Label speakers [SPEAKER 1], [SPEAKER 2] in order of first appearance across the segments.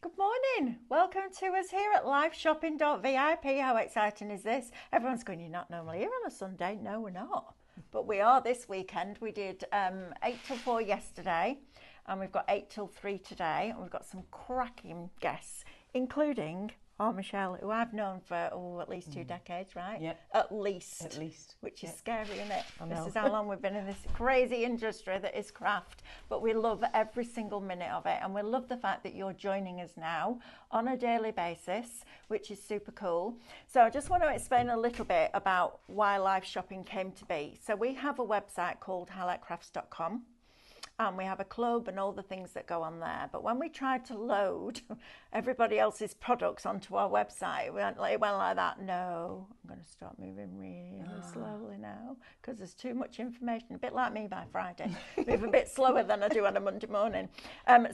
[SPEAKER 1] Good morning. Welcome to us here at liveshopping.vip. How exciting is this? Everyone's going, you're not normally here on a Sunday. No, we're not. But we are this weekend. We did 8 till 4 yesterday, and we've got 8 till 3 today. And we've got some cracking guests, including Michelle, who I've known for at least 2 decades, right?
[SPEAKER 2] Yeah.
[SPEAKER 1] At least.
[SPEAKER 2] At least.
[SPEAKER 1] Which is scary, isn't it?
[SPEAKER 2] I know.
[SPEAKER 1] This is how long we've been in this crazy industry that is craft. But we love every single minute of it. And we love the fact that you're joining us now on a daily basis, which is super cool. So I just want to explain a little bit about why live shopping came to be. So we have a website called highlightcrafts.com. And we have a club and all the things that go on there. But when we tried to load everybody else's products onto our website, it went like that. No, I'm going to start moving really slowly now because there's too much information. A bit like me by Friday. Move a bit slower than I do on a Monday morning.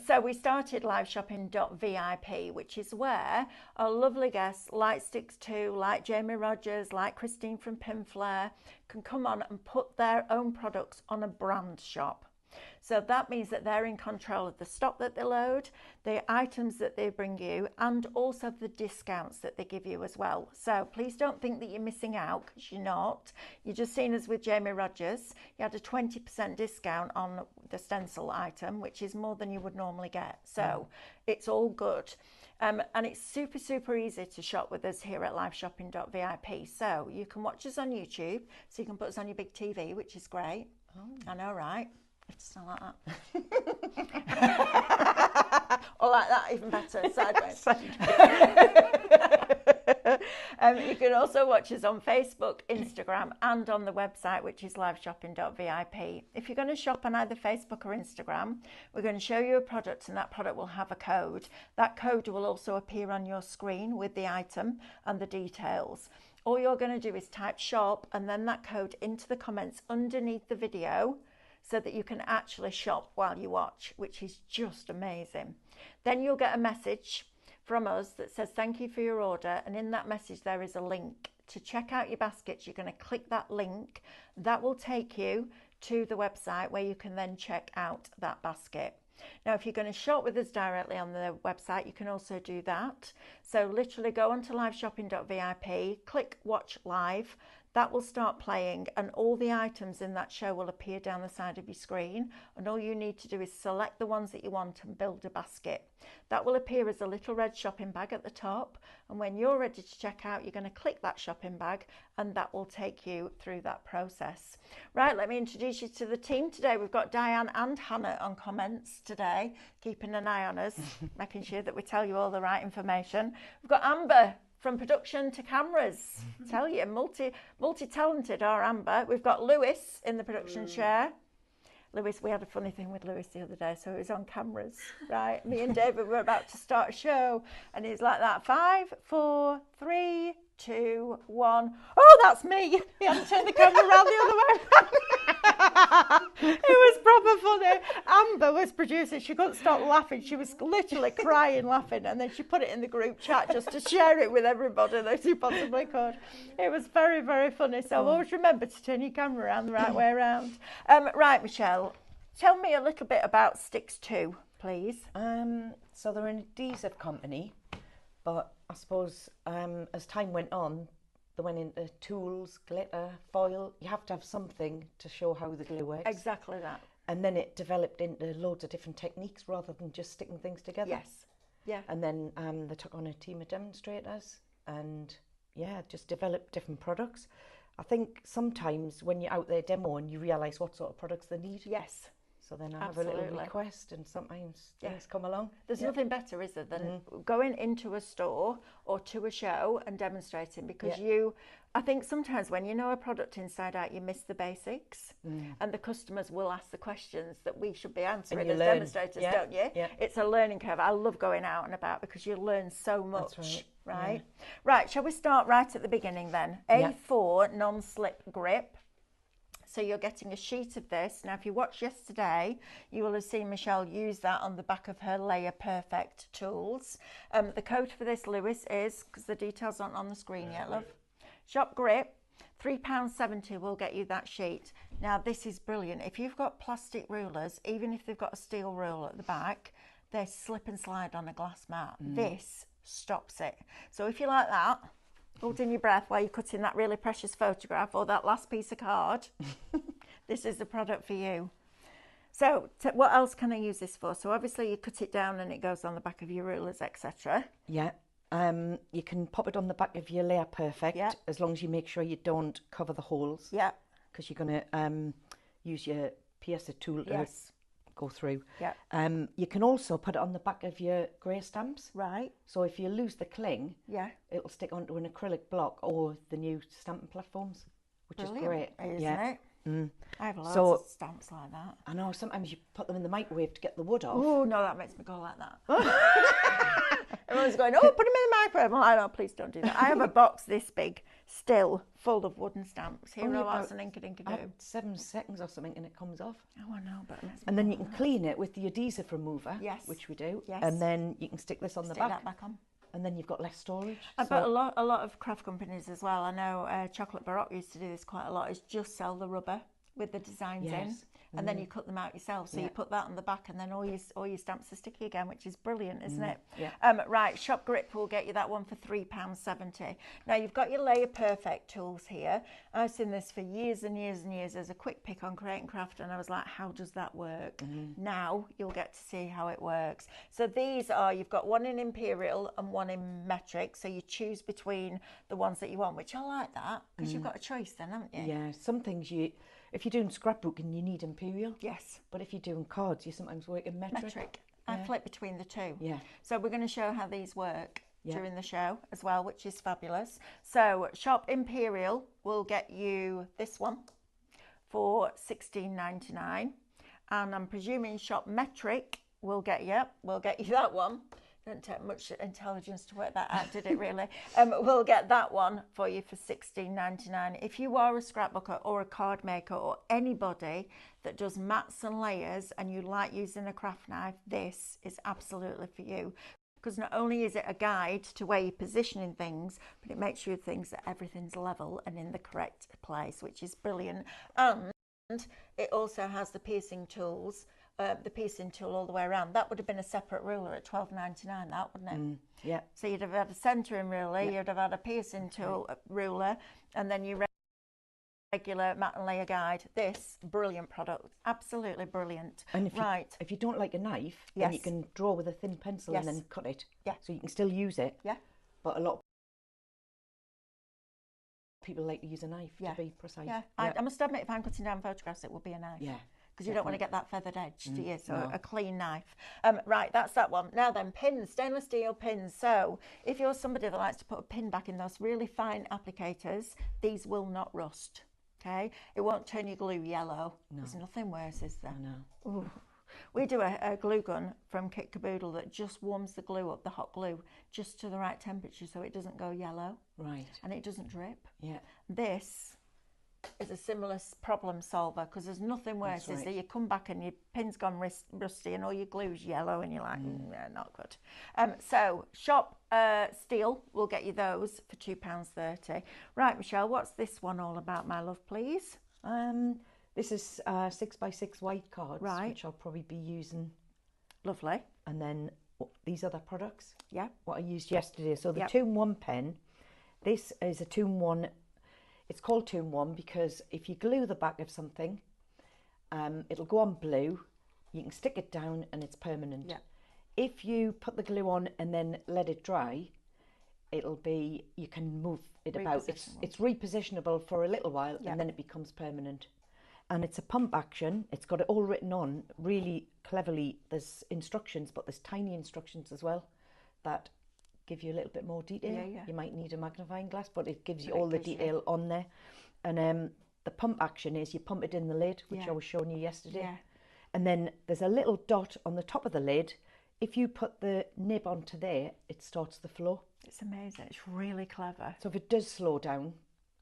[SPEAKER 1] So we started liveshopping.vip, which is where our lovely guests like Stix2, like Jamie Rogers, like Christine from Pinflare can come on and put their own products on a brand shop. So that means that they're in control of the stock that they load, the items that they bring you, and also the discounts that they give you as well. So please don't think that you're missing out, because you're not. You're just seen as with Jamie Rogers. You had a 20% discount on the stencil item, which is more than you would normally get. So it's all good. And it's super, super easy to shop with us here at liveshopping.vip. So you can watch us on YouTube, so you can put us on your big TV, which is great. I know, right? It's not like that. Or like that, even better, sideways. You can also watch us on Facebook, Instagram, and on the website, which is liveshopping.vip. If you're going to shop on either Facebook or Instagram, we're going to show you a product, and that product will have a code. That code will also appear on your screen with the item and the details. All you're going to do is type shop and then that code into the comments underneath the video, so that you can actually shop while you watch, which is just amazing. Then you'll get a message from us that says thank you for your order, and in that message there is a link to check out your baskets. You're going to click that link. That will take you to the website where you can then check out that basket. Now, if you're going to shop with us directly on the website, you can also do that. So literally go onto liveshopping.vip, click watch live. That will start playing, and all the items in that show will appear down the side of your screen, and all you need to do is select the ones that you want and build a basket. That will appear as a little red shopping bag at the top, and when you're ready to check out, you're going to click that shopping bag, and that will take you through that process. Right, let me introduce you to the team today. We've got Diane and Hannah on comments today, keeping an eye on us, making sure that we tell you all the right information. We've got Amber from production to cameras. Tell you, multi-talented our Amber. We've got Lewis in the production chair. Lewis, we had a funny thing with Lewis the other day, so he was on cameras, right? Me and David were about to start a show, and he's like that, 5, 4, 3, 2, 1. Oh, that's me. He had to turn the camera around the other way around. It was proper funny. Amber was producing. She couldn't stop laughing. She was literally crying, laughing, and then she put it in the group chat just to share it with everybody that she possibly could. It was very, very funny. So always remember to turn your camera around the right way around. Right, Michelle, tell me a little bit about Stix2, please.
[SPEAKER 2] So they're an adhesive company, but I suppose as time went on, they went into tools, glitter, foil. You have to have something to show how the glue works.
[SPEAKER 1] Exactly that.
[SPEAKER 2] And then it developed into loads of different techniques rather than just sticking things together.
[SPEAKER 1] Yes. Yeah.
[SPEAKER 2] And then they took on a team of demonstrators and, just developed different products. I think sometimes when you're out there demoing, you realise what sort of products they need.
[SPEAKER 1] Yes.
[SPEAKER 2] So then I have a little request, and sometimes things come along.
[SPEAKER 1] There's nothing better, is there, than going into a store or to a show and demonstrating, because I think sometimes when you know a product inside out, you miss the basics, and the customers will ask the questions that we should be answering as demonstrators, don't you? Yeah. It's a learning curve. I love going out and about because you learn so much. That's right. Right, shall we start right at the beginning then? A4 non-slip grip. So you're getting a sheet of this. Now, if you watched yesterday, you will have seen Michelle use that on the back of her Layer Perfect tools. The code for this, Lewis, is, because the details aren't on the screen yet, love. Shop grip, £3.70 will get you that sheet. Now, this is brilliant. If you've got plastic rulers, even if they've got a steel rule at the back, they slip and slide on a glass mat. This stops it. So if you like that, holding your breath while you're cutting that really precious photograph or that last piece of card, this is the product for you. So what else can I use this for? So obviously you cut it down and it goes on the back of your rulers, etc.
[SPEAKER 2] Yeah. You can pop it on the back of your layer perfect, as long as you make sure you don't cover the holes.
[SPEAKER 1] Yeah.
[SPEAKER 2] Because you're going to use your piercer tool to go through.
[SPEAKER 1] Yeah.
[SPEAKER 2] You can also put it on the back of your grey stamps.
[SPEAKER 1] Right.
[SPEAKER 2] So if you lose the cling, it'll stick onto an acrylic block or the new stamping platforms, which is great.
[SPEAKER 1] Isn't it? I have lots of stamps like that.
[SPEAKER 2] I know, sometimes you put them in the microwave to get the wood off.
[SPEAKER 1] Oh, no, that makes me go like that. Everyone's going, oh, put them in the microwave. I'm like, no, please don't do that. I have a box this big still full of wooden stamps. Here are lots and inka-dinka-doo.
[SPEAKER 2] 7 seconds or something and it comes off.
[SPEAKER 1] Oh, I know, but it makes me
[SPEAKER 2] and then you can clean it with the adhesive remover, which we do.
[SPEAKER 1] Yes.
[SPEAKER 2] And then you can stick this on the back.
[SPEAKER 1] Stick that back on.
[SPEAKER 2] And then you've got less storage.
[SPEAKER 1] But a lot of craft companies as well. I know Chocolate Baroque used to do this quite a lot, is just sell the rubber with the designs in, and then you cut them out yourself. So you put that on the back, and then all your stamps are sticky again, which is brilliant, isn't it?
[SPEAKER 2] Yeah.
[SPEAKER 1] Right, Shop Grip will get you that one for £3.70. Now you've got your Layer Perfect tools here. I've seen this for years and years and years as a quick pick on Create and Craft, and I was like, how does that work? Now you'll get to see how it works. So these are, you've got one in Imperial and one in Metric, so you choose between the ones that you want, which I like that, because you've got a choice then, haven't you?
[SPEAKER 2] Yeah, some things if you're doing scrapbooking, you need Imperial.
[SPEAKER 1] Yes.
[SPEAKER 2] But if you're doing cards, you sometimes work in Metric.
[SPEAKER 1] I flip between the two.
[SPEAKER 2] Yeah.
[SPEAKER 1] So we're going to show how these work during the show as well, which is fabulous. So Shop Imperial will get you this one for $16.99, and I'm presuming Shop Metric will get you that one. Didn't take much intelligence to work that out, did it really? We'll get that one for you for $16.99. If you are a scrapbooker or a card maker or anybody that does mats and layers and you like using a craft knife, this is absolutely for you. Because not only is it a guide to where you're positioning things, but it makes sure that everything's level and in the correct place, which is brilliant. And it also has the piercing tools. The piecing tool all the way around. That would have been a separate ruler at $12.99, that wouldn't it?
[SPEAKER 2] Yeah.
[SPEAKER 1] So you'd have had a centering ruler, you'd have had a piercing tool ruler, and then your regular mat and layer guide. This brilliant product, absolutely brilliant.
[SPEAKER 2] And if you don't like a knife, then you can draw with a thin pencil and then cut it. Yeah. So you can still use it.
[SPEAKER 1] Yeah.
[SPEAKER 2] But a lot of people like to use a knife to be precise.
[SPEAKER 1] Yeah. I must admit, if I'm cutting down photographs, it will be a knife.
[SPEAKER 2] Yeah.
[SPEAKER 1] Because you don't want to get that feathered edge, do you? So a clean knife. Right, that's that one. Now then, pins, stainless steel pins. So if you're somebody that likes to put a pin back in those really fine applicators, these will not rust, okay? It won't turn your glue yellow. No. There's nothing worse, is there?
[SPEAKER 2] No.
[SPEAKER 1] Ooh. We do a glue gun from Kit Caboodle that just warms the glue up, the hot glue, just to the right temperature so it doesn't go yellow.
[SPEAKER 2] Right.
[SPEAKER 1] And it doesn't drip.
[SPEAKER 2] Yeah.
[SPEAKER 1] This is a similar problem solver, because there's nothing worse is that you come back and your pin's gone rusty and all your glue's yellow and you're like, not good. So Shop Steel will get you those for £2.30. Right, Michelle, what's this one all about, my love, please?
[SPEAKER 2] This is 6x6 white cards,
[SPEAKER 1] right,
[SPEAKER 2] which I'll probably be using.
[SPEAKER 1] Lovely.
[SPEAKER 2] And then these other products.
[SPEAKER 1] Yeah.
[SPEAKER 2] What I used yesterday. So the 2-in-1 pen. This is a 2-in-1. It's called 2-in-1 because if you glue the back of something, it'll go on blue. You can stick it down and it's permanent.
[SPEAKER 1] Yeah.
[SPEAKER 2] If you put the glue on and then let it dry, you can move it about. It's repositionable for a little while and then it becomes permanent. And it's a pump action. It's got it all written on really cleverly. There's instructions, but there's tiny instructions as well that give you a little bit more detail.
[SPEAKER 1] Yeah.
[SPEAKER 2] You might need a magnifying glass, but it gives you all the detail on there. And the pump action is you pump it in the lid, which I was showing you yesterday.
[SPEAKER 1] Yeah.
[SPEAKER 2] And then there's a little dot on the top of the lid. If you put the nib onto there, it starts the flow.
[SPEAKER 1] It's amazing. It's really clever.
[SPEAKER 2] So if it does slow down,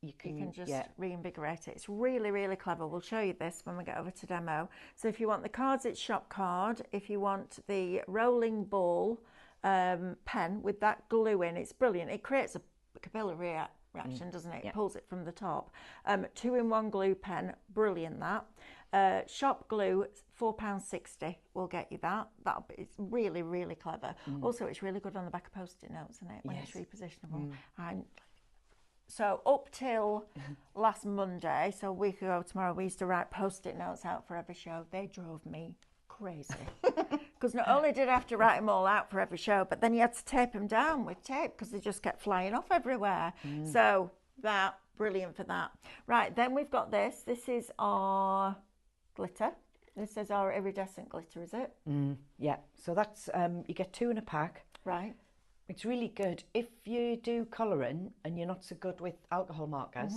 [SPEAKER 2] you can
[SPEAKER 1] just reinvigorate it. It's really, really clever. We'll show you this when we get over to demo. So if you want the cards, it's Shop Card. If you want the rolling ball pen with that glue in, it's brilliant. It creates a capillary reaction, doesn't it? It pulls it from the top. 2-in-1 glue pen, brilliant that. Shop glue, £4.60 will get you that. It's really, really clever. Also, it's really good on the back of post-it notes, isn't it? When it's repositionable. So up till last Monday, so a week ago tomorrow, we used to write post-it notes out for every show. They drove me crazy. Because not only did I have to write them all out for every show, but then you had to tape them down with tape because they just kept flying off everywhere. So that, brilliant for that. Right, then we've got this. This is our glitter. This is our iridescent glitter, is it?
[SPEAKER 2] Yeah, so that's, you get 2 in a pack.
[SPEAKER 1] Right.
[SPEAKER 2] It's really good. If you do colouring and you're not so good with alcohol markers,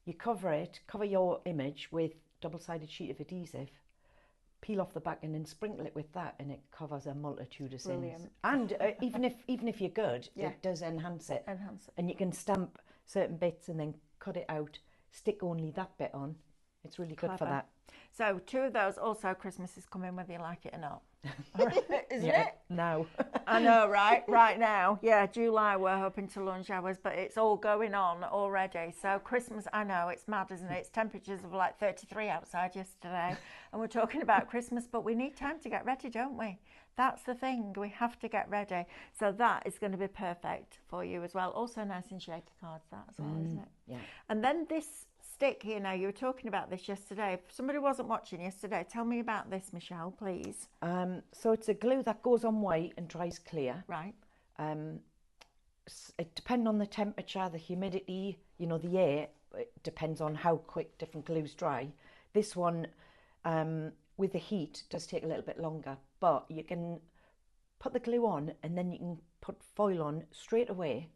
[SPEAKER 2] you cover your image with double-sided sheet of adhesive, peel off the back and then sprinkle it with that, and it covers a multitude of sins. And even if you're good, it does enhance it. And you can stamp certain bits and then cut it out, stick only that bit on. It's really good for that.
[SPEAKER 1] So 2 of those. Also, Christmas is coming whether you like it or not. Isn't it?
[SPEAKER 2] Now.
[SPEAKER 1] I know, right? Right now. Yeah, July we're hoping to lunch hours, but it's all going on already. So Christmas, I know, it's mad, isn't it? It's temperatures of like 33 outside yesterday. And we're talking about Christmas, but we need time to get ready, don't we? That's the thing. We have to get ready. So that is going to be perfect for you as well. Also nice and shaky cards, that as well, isn't it?
[SPEAKER 2] Yeah.
[SPEAKER 1] And then this stick here now, you were talking about this yesterday. If somebody wasn't watching yesterday, tell me about this, Michelle, please.
[SPEAKER 2] So it's a glue that goes on white and dries clear.
[SPEAKER 1] Right.
[SPEAKER 2] It depends on the temperature, the humidity, the air. It depends on how quick different glues dry. This one, with the heat, does take a little bit longer, but you can put the glue on and then you can put foil on straight away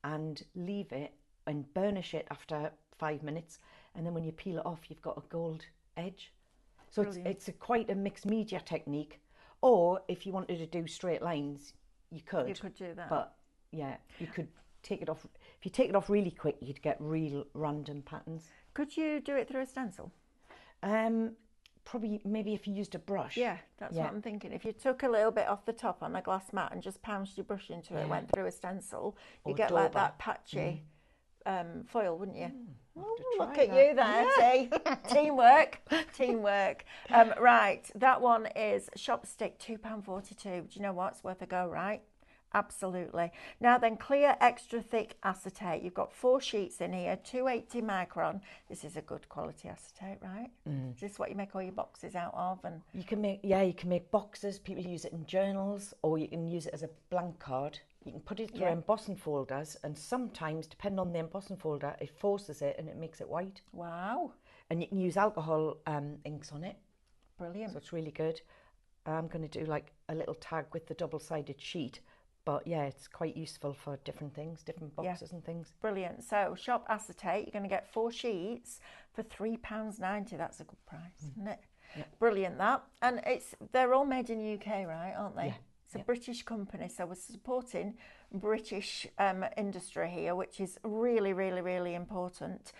[SPEAKER 2] and leave it and burnish it after 5 minutes, and then when you peel it off, you've got a gold edge. So it's quite a mixed media technique. Or if you wanted to do straight lines, you could.
[SPEAKER 1] You could do that.
[SPEAKER 2] But yeah, you could take it off. If you take it off really quick, you'd get real random patterns.
[SPEAKER 1] Could you do it through a stencil?
[SPEAKER 2] Probably, maybe if you used a brush.
[SPEAKER 1] Yeah, that's what I'm thinking. If you took a little bit off the top on a glass mat and just pounced your brush into it, went through a stencil, you get like that patchy foil, wouldn't you? Look at you there, T. Teamwork. Right, that one is Shop Stick, £2.42. Do you know what? It's worth a go, right? Absolutely. Now then, clear extra thick acetate. You've got 4 sheets in here, 280 micron. This is a good quality acetate, right? Is this what you make all your boxes out of? And
[SPEAKER 2] you can make boxes. People use it in journals, or you can use it as a blank card. You can put it through embossing folders, and sometimes, depending on the embossing folder, it forces it and it makes it white.
[SPEAKER 1] Wow.
[SPEAKER 2] And you can use alcohol inks on it.
[SPEAKER 1] Brilliant.
[SPEAKER 2] So it's really good. I'm going to do like a little tag with the double-sided sheet. But yeah, it's quite useful for different things, different boxes and things.
[SPEAKER 1] Brilliant. So Shop Acetate, you're going to get 4 sheets for £3.90. That's a good price, isn't it? Yeah. Brilliant, that. And they're all made in the UK, right, aren't they? Yeah. It's a British company, so we're supporting British industry here, which is really, really, really important.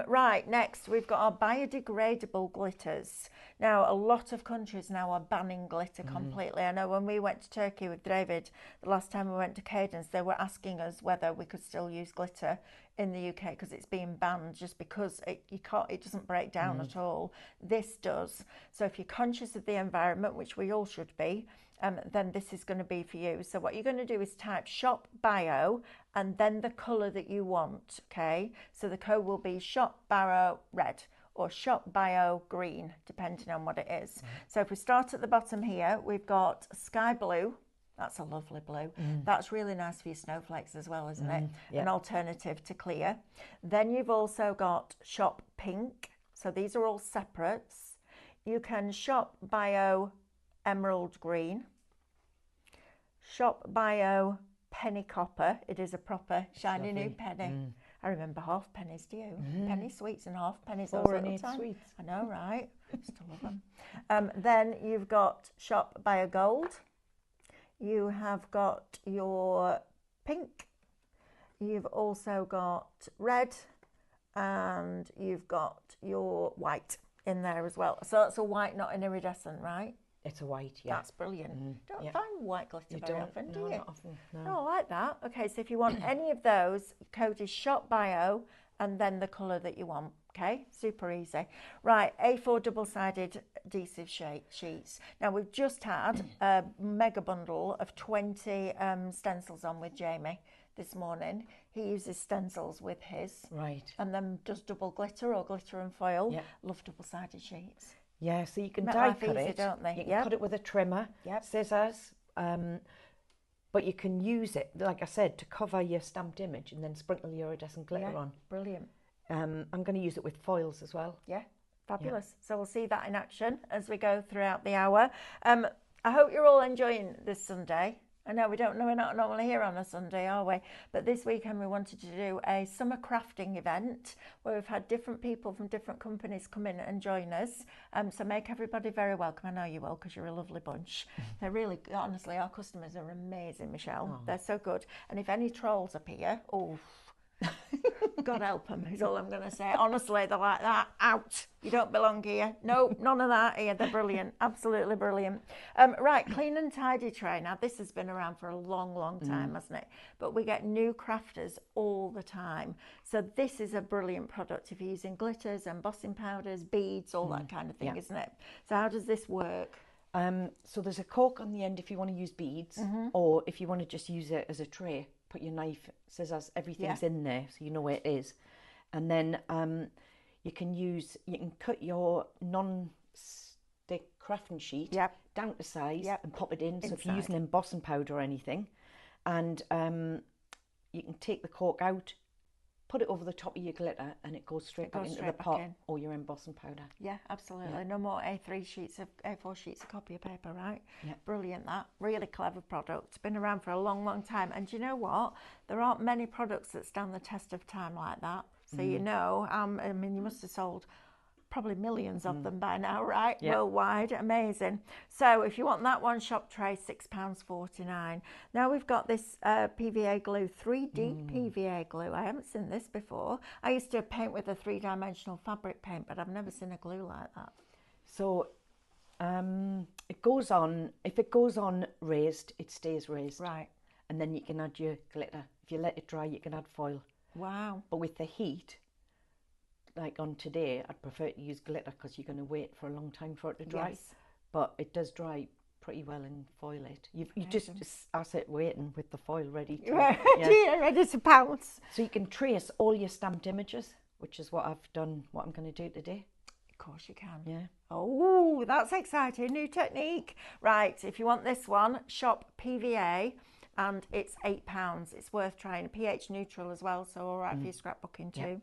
[SPEAKER 1] Right, next we've got our biodegradable glitters. Now, a lot of countries now are banning glitter completely. I know when we went to Turkey with David, the last time we went to Cadence, they were asking us whether we could still use glitter in the UK because it's being banned just because it doesn't break down at all. This does. So if you're conscious of the environment, which we all should be, then this is going to be for you. So what you're going to do is type Shop Bio and then the colour that you want, okay? So the code will be Shop Bio Red or Shop Bio Green, depending on what it is. So if we start at the bottom here, we've got Sky Blue. That's a lovely blue. That's really nice for your snowflakes as well, isn't it? Yeah. An alternative to clear. Then you've also got Shop Pink. So these are all separates. You can Shop Bio Emerald Green. Shop Bio Penny Copper. It is a proper shiny new penny. I remember half pennies, do you? Penny sweets and half pennies.
[SPEAKER 2] 4 and 8 sweets.
[SPEAKER 1] I know, right? Still love them. Then you've got Shop Bio Gold. You have got your pink. You've also got red. And you've got your white in there as well. So that's a white, not an iridescent, right?
[SPEAKER 2] It's a white, yeah.
[SPEAKER 1] That's brilliant. Don't
[SPEAKER 2] yeah.
[SPEAKER 1] find white glitter very often, do
[SPEAKER 2] no,
[SPEAKER 1] you?
[SPEAKER 2] not often, no.
[SPEAKER 1] Oh, I like that. Okay, so if you want any of those, code is shop bio and then the colour that you want. Okay, super easy. Right, A4 double-sided adhesive sheets. Now, we've just had a mega bundle of 20 stencils on with Jamie this morning. He uses stencils with his.
[SPEAKER 2] Right.
[SPEAKER 1] And then does double glitter or glitter and foil.
[SPEAKER 2] Yeah.
[SPEAKER 1] Love double-sided sheets.
[SPEAKER 2] Yeah, so you can
[SPEAKER 1] Make
[SPEAKER 2] die
[SPEAKER 1] life
[SPEAKER 2] cut
[SPEAKER 1] easy,
[SPEAKER 2] it.
[SPEAKER 1] don't they?
[SPEAKER 2] You can cut it with a trimmer, scissors, but you can use it, like I said, to cover your stamped image and then sprinkle your iridescent glitter on.
[SPEAKER 1] Brilliant.
[SPEAKER 2] I'm going to use it with foils as well.
[SPEAKER 1] Yeah, fabulous. So we'll see that in action as we go throughout the hour. I hope you're all enjoying this Sunday. I know we're not normally here on a Sunday, are we? But this weekend we wanted to do a summer crafting event where we've had different people from different companies come in and join us. So make everybody very welcome. I know you will, because you're a lovely bunch. They're really, honestly, our customers are amazing, Michelle. Oh. They're so good. And if any trolls appear, oh, God help them, is all I'm going to say. Honestly, they're like that. Out. You don't belong here. No, none of that here. They're brilliant. Absolutely brilliant. Right, clean and tidy tray. Now, this has been around for a long, long time, hasn't it? But we get new crafters all the time. So this is a brilliant product if you're using glitters, embossing powders, beads, all that kind of thing, isn't it? So how does this work?
[SPEAKER 2] So there's a cork on the end if you want to use beads, or if you want to just use it as a tray. Put your knife, scissors, everything's in there, so you know where it is. And then you can cut your non-stick crafting sheet down to size and pop it in. So if you're using embossing powder or anything, and you can take the cork out, put it over the top of your glitter, and it goes straight back into the pot or your embossing powder.
[SPEAKER 1] Yeah, absolutely. Yeah. No more A4 sheets of copy of paper, right?
[SPEAKER 2] Yeah.
[SPEAKER 1] Brilliant, that. Really clever product. It's been around for a long, long time. And do you know what? There aren't many products that stand the test of time like that. So you know, I mean, you must have sold probably millions of them by now, right? Yeah. Worldwide. Amazing. So if you want that one, shop tray, £6.49. Now we've got this PVA glue, 3D PVA glue. I haven't seen this before. I used to paint with a 3-dimensional fabric paint, but I've never seen a glue like that.
[SPEAKER 2] So it goes on, if it goes on raised, it stays raised.
[SPEAKER 1] Right.
[SPEAKER 2] And then you can add your glitter. If you let it dry, you can add foil.
[SPEAKER 1] Wow.
[SPEAKER 2] But with the heat, like on today, I'd prefer to use glitter because you're going to wait for a long time for it to dry.
[SPEAKER 1] Yes.
[SPEAKER 2] But it does dry pretty well and foil it. You just I sit waiting with the foil ready to
[SPEAKER 1] ready to pounce.
[SPEAKER 2] So you can trace all your stamped images, which is what I've done, what I'm going to do today.
[SPEAKER 1] Of course you can.
[SPEAKER 2] Yeah.
[SPEAKER 1] Oh, that's exciting. New technique. Right, if you want this one, shop PVA. And it's £8. It's worth trying. pH neutral as well, so all right for your scrapbooking too.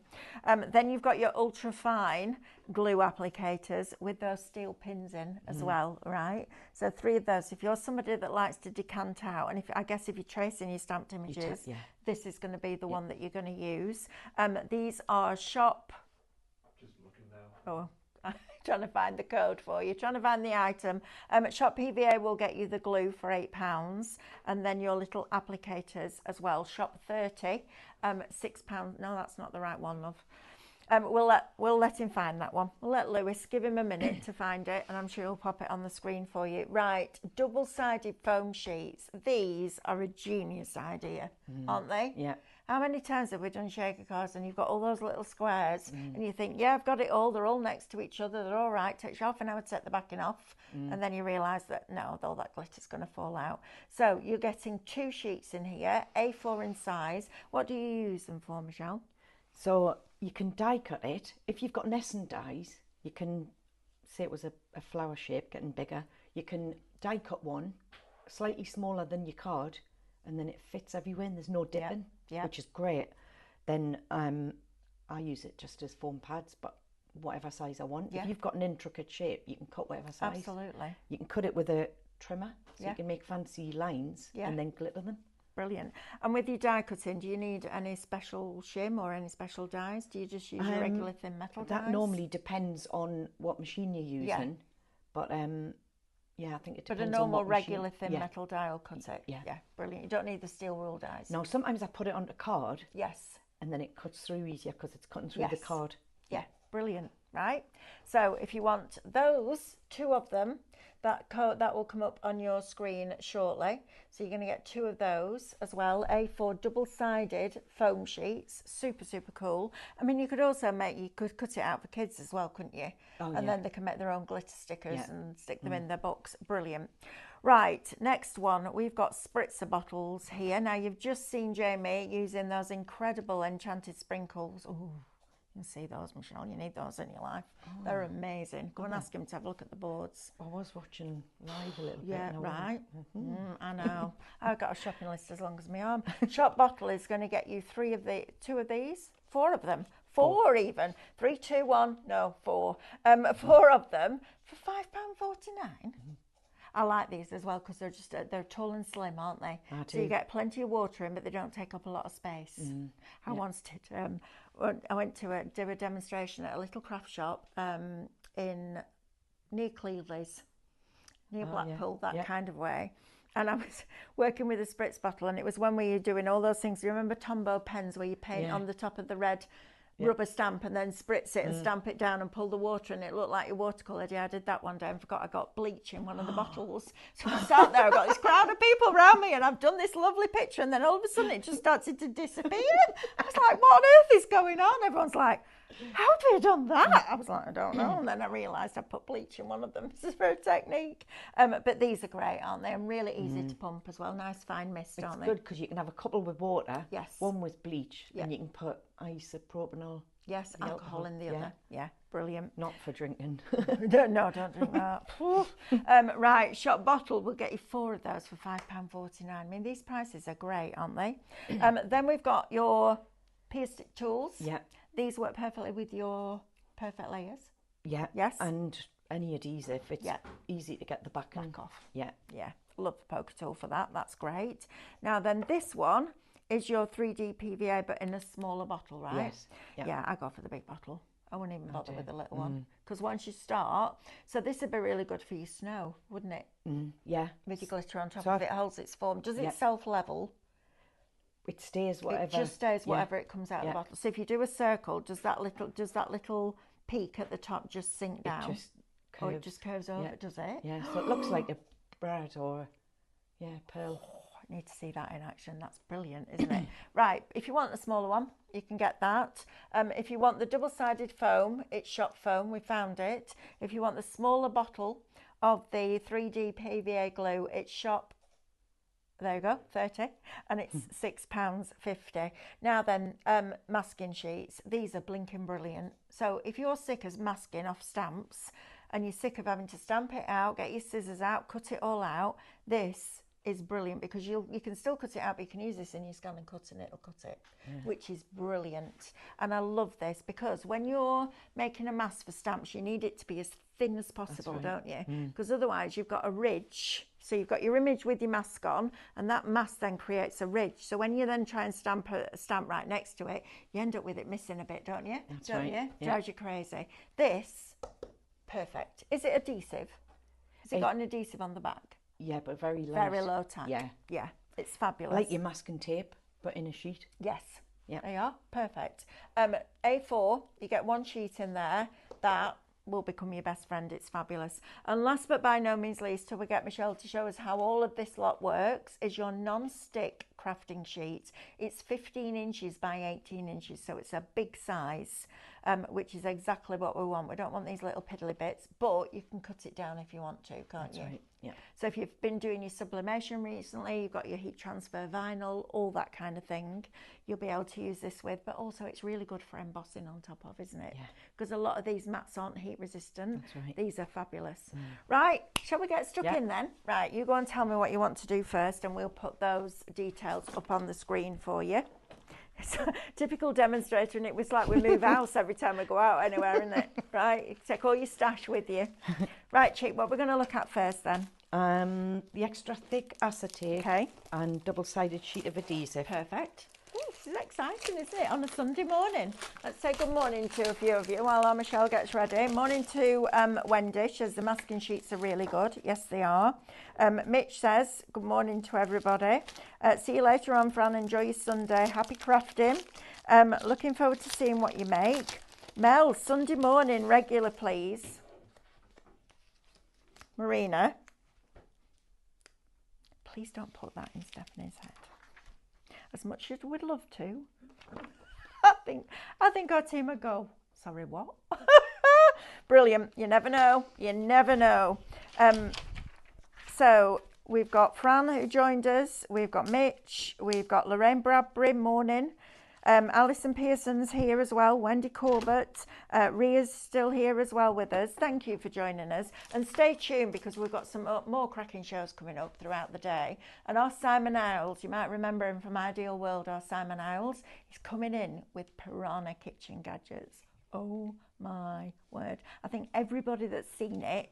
[SPEAKER 1] Then you've got your ultra fine glue applicators with those steel pins in as well, right? So 3 of those. If you're somebody that likes to decant out, and I guess if you're tracing your stamped images, this is going to be the one that you're going to use. These are shop.
[SPEAKER 3] Just looking now.
[SPEAKER 1] Oh. Trying to find the code for you, trying to find the item. Shop PVA will get you the glue for £8, and then your little applicators as well. Shop 30, £6. No, that's not the right one, love. We'll let him find that one. We'll let Lewis give him a minute to find it, and I'm sure he'll pop it on the screen for you. Right, double-sided foam sheets. These are a genius idea, aren't they?
[SPEAKER 2] Yeah.
[SPEAKER 1] How many times have we done shaker cards and you've got all those little squares and you think, yeah, I've got it all, they're all next to each other, they're all right, takes you half an hour to set the backing off, and then you realise that no, all that glitter's going to fall out. So you're getting 2 sheets in here, A4 in size. What do you use them for, Michelle?
[SPEAKER 2] So you can die cut it. If you've got nescent dies, you can, say it was a flower shape getting bigger, you can die cut one slightly smaller than your card, and then it fits everywhere and there's no dipping, which is great. Then I use it just as foam pads, but whatever size I want. If you've got an intricate shape, you can cut whatever size.
[SPEAKER 1] Absolutely.
[SPEAKER 2] You can cut it with a trimmer, so you can make fancy lines and then glitter them.
[SPEAKER 1] Brilliant. And with your die cutting, do you need any special shim or any special dies? Do you just use your regular thin metal dies?
[SPEAKER 2] That normally depends on what machine you're using, but yeah, I think it depends on what machine.
[SPEAKER 1] But a normal regular thin metal die will cut it?
[SPEAKER 2] Yeah.
[SPEAKER 1] Brilliant. You don't need the steel rule dies?
[SPEAKER 2] No, sometimes I put it onto card.
[SPEAKER 1] Yes.
[SPEAKER 2] And then it cuts through easier because it's cutting through the card.
[SPEAKER 1] Yeah, brilliant. right? So if you want those, 2 of them, that will come up on your screen shortly. So you're going to get 2 of those as well, A4 double-sided foam sheets, super, super cool. I mean, you could cut it out for kids as well, couldn't you?
[SPEAKER 2] Oh,
[SPEAKER 1] and
[SPEAKER 2] yeah.
[SPEAKER 1] then they can make their own glitter stickers
[SPEAKER 2] Yeah.
[SPEAKER 1] and stick them in their books. Brilliant. Right, next one, we've got spritzer bottles here. Now, you've just seen Jamie using those incredible enchanted sprinkles. Ooh. You can see those, Michelle. You need those in your life. They're amazing. Go and ask him to have a look at the boards.
[SPEAKER 2] I was watching live a little bit.
[SPEAKER 1] Yeah,
[SPEAKER 2] and
[SPEAKER 1] right. I know. I've got a shopping list as long as my arm. Shop Bottle is going to get you 2 of these, 4 of them. 4 even. 3, 2, 1. No, 4. 4 of them for £5.49. I like these as well because they're tall and slim, aren't they? So you get plenty of water in, but they don't take up a lot of space. I once did. I went to do a demonstration at a little craft shop near Cleveland's, near Blackpool, that kind of way. And I was working with a spritz bottle, and it was when we were doing all those things. You remember Tombow pens where you paint on the top of the red rubber stamp and then spritz it and stamp it down and pull the water, and it looked like your watercolour. Yeah, I did that one day and forgot I got bleach in one of the bottles. So I sat there, I've got this crowd of people around me, and I've done this lovely picture, and then all of a sudden it just started to disappear. I was like, what on earth is going on? Everyone's like, how have you done that? I was like, I don't know. And then I realised I put bleach in one of them. This is for a technique. But these are great, aren't they? And really easy to pump as well. Nice fine mist, aren't they?
[SPEAKER 2] It's good because you can have a couple with water,
[SPEAKER 1] Yes.
[SPEAKER 2] one with bleach, and you can put isopropanol.
[SPEAKER 1] Yes, alcohol in the other. Yeah, brilliant.
[SPEAKER 2] Not for drinking.
[SPEAKER 1] No, don't drink that. Right, Shop Bottle will get you 4 of those for £5.49. I mean, these prices are great, aren't they? Then we've got your Stix tools.
[SPEAKER 2] Yeah.
[SPEAKER 1] These work perfectly with your perfect layers.
[SPEAKER 2] Yeah.
[SPEAKER 1] Yes.
[SPEAKER 2] And any adhesive, it's easy to get the back
[SPEAKER 1] off.
[SPEAKER 2] Yeah.
[SPEAKER 1] Yeah, love the poker tool for that. That's great. Now then, this one is your 3D PVA, but in a smaller bottle, right?
[SPEAKER 2] Yes.
[SPEAKER 1] Yeah, I go for the big bottle. I wouldn't even bother with the little one. Because once you start, so this would be really good for your snow, wouldn't it?
[SPEAKER 2] Yeah.
[SPEAKER 1] With your glitter on top of it, holds its form. Does it self-level?
[SPEAKER 2] It stays whatever.
[SPEAKER 1] It just stays whatever it comes out of the bottle. So if you do a circle, does that little peak at the top just sink down?
[SPEAKER 2] It just curves.
[SPEAKER 1] Or it just curves over, does it?
[SPEAKER 2] Yeah, so it looks like a brad or, pearl.
[SPEAKER 1] I need to see that in action. That's brilliant, isn't it? Right, if you want the smaller one, you can get that. If you want the double-sided foam, it's Shop Foam. We found it. If you want the smaller bottle of the 3D PVA glue, it's Shop. There you go, 30, and it's £6.50. Now then, masking sheets. These are blinking brilliant. So if you're sick of masking off stamps and you're sick of having to stamp it out, get your scissors out, cut it all out, this is brilliant because you can still cut it out, but you can use this in your scan and cut, and it'll cut it, which is brilliant. And I love this because when you're making a mask for stamps, you need it to be as thin as possible, don't you? Because otherwise you've got a ridge. So you've got your image with your mask on, and that mask then creates a ridge. So when you then try and stamp a stamp right next to it, you end up with it missing a bit, don't you?
[SPEAKER 2] That's
[SPEAKER 1] don't
[SPEAKER 2] right.
[SPEAKER 1] you?
[SPEAKER 2] Yeah.
[SPEAKER 1] Drives you crazy. This, perfect. Is it adhesive? Has it got an adhesive on the back?
[SPEAKER 2] Yeah, but very light.
[SPEAKER 1] Very low tack.
[SPEAKER 2] Yeah.
[SPEAKER 1] Yeah, it's fabulous.
[SPEAKER 2] Like your masking tape, but in a sheet.
[SPEAKER 1] Yes.
[SPEAKER 2] Yeah.
[SPEAKER 1] There you are. Perfect. A4, you get 1 sheet in there. That will become your best friend. It's fabulous. And last but by no means least, till we get Michelle to show us how all of this lot works, is your non-stick crafting sheet. It's 15 inches by 18 inches, so it's a big size, which is exactly what we want. We don't want these little piddly bits, but you can cut it down if you want to, can't you?
[SPEAKER 2] That's right, yeah.
[SPEAKER 1] So if you've been doing your sublimation recently, you've got your heat transfer vinyl, all that kind of thing, you'll be able to use this with. But also it's really good for embossing on top of, isn't it?
[SPEAKER 2] Yeah.
[SPEAKER 1] Because a lot of these mats aren't heat resistant.
[SPEAKER 2] That's right.
[SPEAKER 1] These are fabulous. Right, shall we get stuck in then? Right, you go and tell me what you want to do first, and we'll put those details up on the screen for you. It's a typical demonstrator, and it was like we move house every time we go out anywhere, isn't it? Right, you take all your stash with you. Right, Chick, what we're going to look at first then?
[SPEAKER 2] The extra thick acetate and double-sided sheet of adhesive.
[SPEAKER 1] Perfect. Ooh, this is exciting, isn't it, on a Sunday morning? Let's say good morning to a few of you while our Michelle gets ready. Morning to Wendy. She says the masking sheets are really good. Yes, they are. Mitch says good morning to everybody. See you later on, Fran. Enjoy your Sunday. Happy crafting. Looking forward to seeing what you make. Mel, Sunday morning, regular, please. Marina. Please don't put that in Stephanie's head. As much as we'd love to. I think our team would go, sorry, what? Brilliant. You never know. You never know. So we've got Fran who joined us. We've got Mitch. We've got Lorraine Bradbury, morning. Alison Pearson's here as well. Wendy Corbett. Ria's still here as well with us. Thank you for joining us. And stay tuned because we've got some more cracking shows coming up throughout the day. And our Simon Owls, you might remember him from Ideal World, our Simon Owls, he's coming in with Piranha kitchen gadgets. Oh my word. I think everybody that's seen it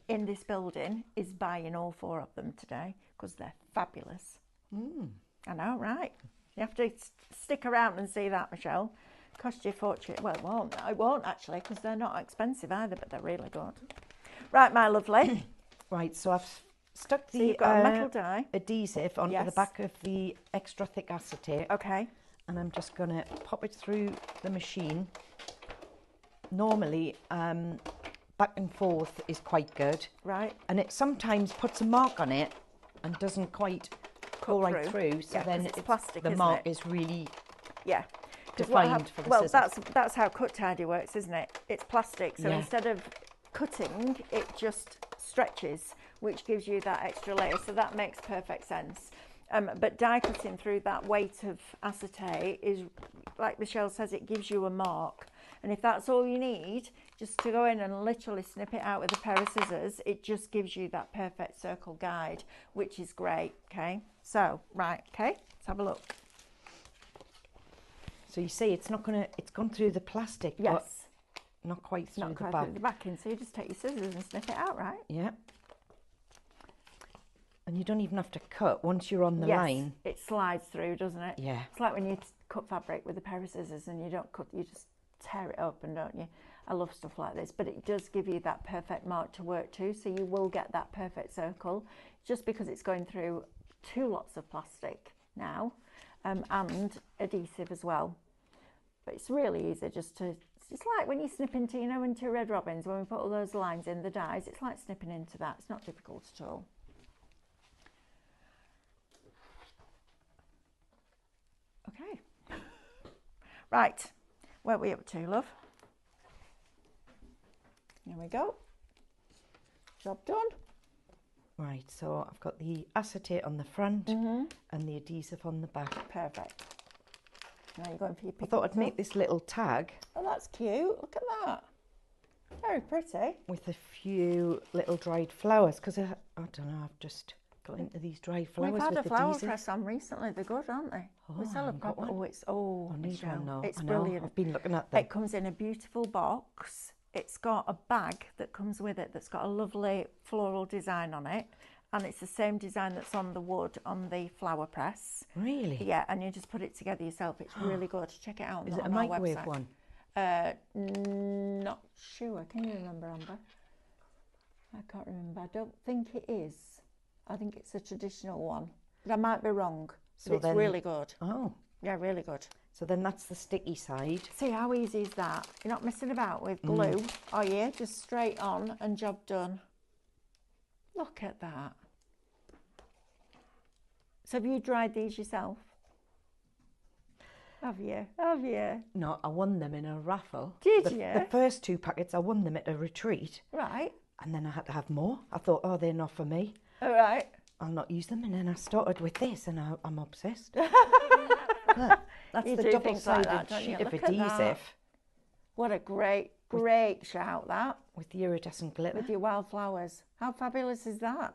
[SPEAKER 1] in this building is buying all 4 of them today because they're fabulous. I know, right? You have to stick around and see that, Michelle. Cost you a fortune. Well, it won't. It won't actually, because they're not expensive either, but they're really good. Right, my lovely.
[SPEAKER 2] Right, so I've stuck
[SPEAKER 1] So
[SPEAKER 2] the
[SPEAKER 1] you've got a metal die
[SPEAKER 2] adhesive onto the back of the extra thick acetate.
[SPEAKER 1] Okay.
[SPEAKER 2] And I'm just going to pop it through the machine. Normally, back and forth is quite good.
[SPEAKER 1] Right.
[SPEAKER 2] And it sometimes puts a mark on it and doesn't quite go right through. So then
[SPEAKER 1] it's plastic,
[SPEAKER 2] the
[SPEAKER 1] isn't
[SPEAKER 2] mark
[SPEAKER 1] it?
[SPEAKER 2] is really
[SPEAKER 1] defined
[SPEAKER 2] for the
[SPEAKER 1] well,
[SPEAKER 2] scissors.
[SPEAKER 1] that's how Cut Tidy works, isn't it? It's plastic, so instead of cutting, it just stretches, which gives you that extra layer. So that makes perfect sense. But die cutting through that weight of acetate is, like Michelle says, it gives you a mark. And if that's all you need, just to go in and literally snip it out with a pair of scissors, it just gives you that perfect circle guide, which is great, okay? So, right, okay, let's have a look.
[SPEAKER 2] So you see, it's gone through the plastic, but not quite through the back.
[SPEAKER 1] Through the backing, so you just take your scissors and snip it out, right?
[SPEAKER 2] Yeah. And you don't even have to cut once you're on the line.
[SPEAKER 1] It slides through, doesn't it?
[SPEAKER 2] Yeah.
[SPEAKER 1] It's like when you cut fabric with a pair of scissors and you don't cut, you just tear it open, don't you? I love stuff like this, but it does give you that perfect mark to work to, so you will get that perfect circle, just because it's going through 2 lots of plastic now, and adhesive as well. But it's really easy just to, it's like when you snip into, you know, into Red Robins, when we put all those lines in the dies, it's like snipping into that. It's not difficult at all. Okay. Right. Where are we up to, love? There we go. Job done.
[SPEAKER 2] Right, so I've got the acetate on the front and the adhesive on the back.
[SPEAKER 1] Perfect. Now you're going for your
[SPEAKER 2] I thought I'd make this little tag.
[SPEAKER 1] Oh, that's cute. Look at that. Very pretty.
[SPEAKER 2] With a few little dried flowers, because I don't know, I've just got into these dried flowers.
[SPEAKER 1] We've had
[SPEAKER 2] with
[SPEAKER 1] a flower
[SPEAKER 2] adhesive.
[SPEAKER 1] press on recently. They're good, aren't they?
[SPEAKER 2] Oh,
[SPEAKER 1] We sell a proper. Oh, it's
[SPEAKER 2] I need one now.
[SPEAKER 1] It's
[SPEAKER 2] I know.
[SPEAKER 1] brilliant.
[SPEAKER 2] I've been looking at them.
[SPEAKER 1] It comes in a beautiful box. It's got a bag that comes with it that's got a lovely floral design on it, and it's the same design that's on the wood on the flower press.
[SPEAKER 2] Really?
[SPEAKER 1] Yeah, and you just put it together yourself. It's really good. Check it out.
[SPEAKER 2] Is it a
[SPEAKER 1] on our
[SPEAKER 2] microwave
[SPEAKER 1] website.
[SPEAKER 2] one?
[SPEAKER 1] Not sure. Can you remember, Amber? I can't remember. I don't think it is. I think it's a traditional one, but I might be wrong.
[SPEAKER 2] So
[SPEAKER 1] It's really good.
[SPEAKER 2] Oh.
[SPEAKER 1] Yeah, really good.
[SPEAKER 2] So then that's the sticky side.
[SPEAKER 1] See how easy is that? You're not messing about with glue, are you? Just straight on and job done. Look at that. So have you dried these yourself? Have you? Have you?
[SPEAKER 2] No, I won them in a raffle.
[SPEAKER 1] Did
[SPEAKER 2] The
[SPEAKER 1] you?
[SPEAKER 2] first 2 packets, I won them at a retreat.
[SPEAKER 1] Right.
[SPEAKER 2] And then I had to have more. I thought, oh, they're not for me.
[SPEAKER 1] All right.
[SPEAKER 2] I'll not use them. And then I started with this, and I'm obsessed. Look, that's
[SPEAKER 1] You
[SPEAKER 2] the
[SPEAKER 1] do things like
[SPEAKER 2] double-sided
[SPEAKER 1] that, don't you?
[SPEAKER 2] sheet of
[SPEAKER 1] Look at that.
[SPEAKER 2] adhesive
[SPEAKER 1] What a great shout, that,
[SPEAKER 2] with the iridescent glitter.
[SPEAKER 1] with your wildflowers. How fabulous is that?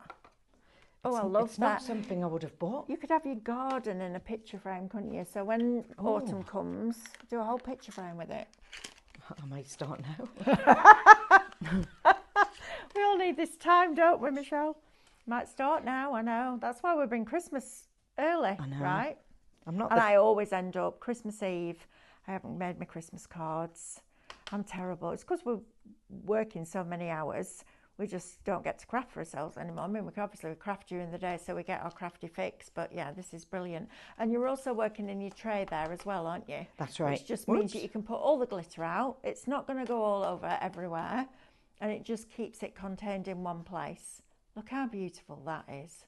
[SPEAKER 1] Oh, I love
[SPEAKER 2] It's
[SPEAKER 1] that.
[SPEAKER 2] not something I would have bought.
[SPEAKER 1] You could have your garden in a picture frame, couldn't you? So when autumn comes, do a whole picture frame with it.
[SPEAKER 2] I might start now.
[SPEAKER 1] We all need this time, don't we, Michelle? Might start now, I know. That's why we bring Christmas early,
[SPEAKER 2] I know.
[SPEAKER 1] right?
[SPEAKER 2] I'm not.
[SPEAKER 1] And I always end up Christmas Eve. I haven't made my Christmas cards. I'm terrible. It's because we're working so many hours. we just don't get to craft for ourselves anymore. I mean, we can obviously craft during the day, so we get our crafty fix. But yeah, this is brilliant. And you're also working in your tray there as well, aren't you?
[SPEAKER 2] That's right.
[SPEAKER 1] Which just means that you can put all the glitter out. It's not going to go all over everywhere, and it just keeps it contained in one place. Look how beautiful that is.